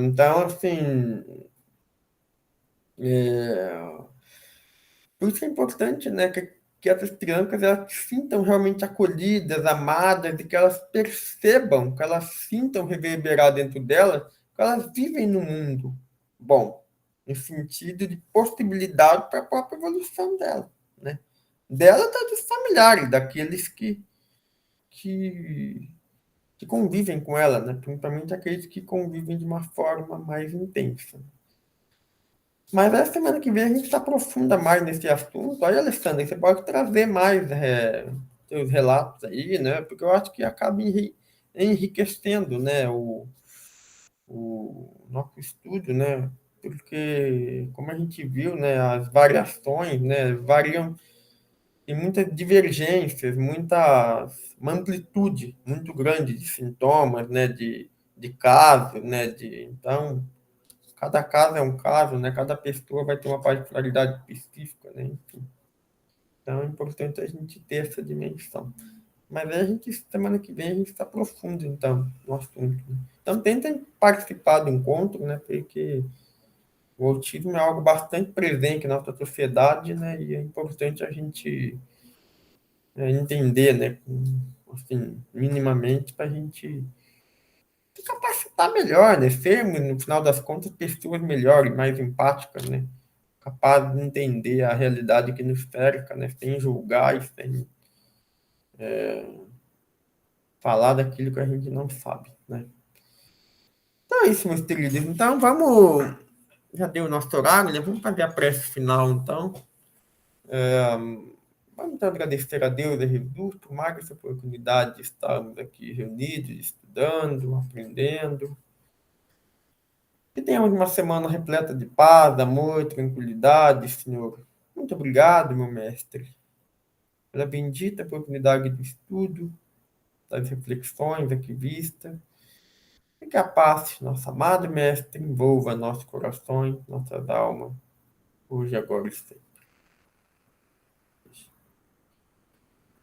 Então, assim, é, por isso é importante, né, que essas crianças elas se sintam realmente acolhidas, amadas, e que elas percebam, que elas sintam reverberar dentro delas, que elas vivem no mundo bom, no sentido de possibilidade para a própria evolução dela, né? Dela e dos familiares, daqueles que, que convivem com ela, né? Principalmente aqueles que convivem de uma forma mais intensa. Mas a semana que vem a gente se aprofunda mais nesse assunto. Aí, Alessandra, você pode trazer mais seus relatos aí, né? Porque eu acho que acaba enriquecendo, né, o nosso estudo, né? Porque, como a gente viu, né, as variações, né, variam, tem muitas divergências, uma amplitude muito grande de sintomas, né, de casos, né, então cada caso é um caso, né? Cada pessoa vai ter uma particularidade específica, né? Enfim. Então é importante a gente ter essa dimensão. Mas aí semana que vem, a gente se aprofunda, então, no assunto. Né? Então tentem participar do encontro, né? Porque o autismo é algo bastante presente na nossa sociedade, né? E é importante a gente entender, né? Assim, minimamente, para a gente se capacitar melhor, né? Sermos, no final das contas, pessoas melhores, mais empáticas, né? Capazes de entender a realidade que nos cerca, né? Sem julgar e sem falar daquilo que a gente não sabe, né? Então é isso, meus queridos. Então vamos... Já deu o nosso horário, né? Vamos fazer a prece final, então. Vamos então agradecer a Deus e a Jesus por mais essa oportunidade de estarmos aqui reunidos, estudando, aprendendo. Que tenhamos uma semana repleta de paz, amor, tranquilidade, Senhor. Muito obrigado, meu mestre, pela bendita oportunidade do estudo, das reflexões aqui vistas. E que a paz, nosso amado mestre, envolva nossos corações, nossas almas, hoje, agora e sempre.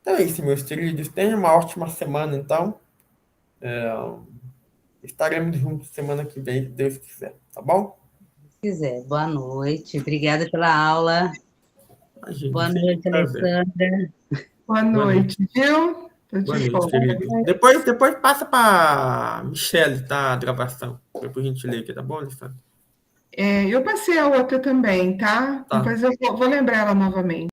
Então é isso, meus queridos. Tenha uma ótima semana, então. Estaremos juntos semana que vem, se Deus quiser, tá bom? Se quiser. Boa noite. Obrigada pela aula. Imagina, Boa sempre um noite, prazer. Alessandra. Boa noite, viu? Tô Boa de noite, fora. querido. Depois passa para Michele, tá? A gravação. Depois a gente lê aqui, tá bom, Alessandra? Eu passei a outra também, tá? Tá. Depois eu vou lembrar ela novamente.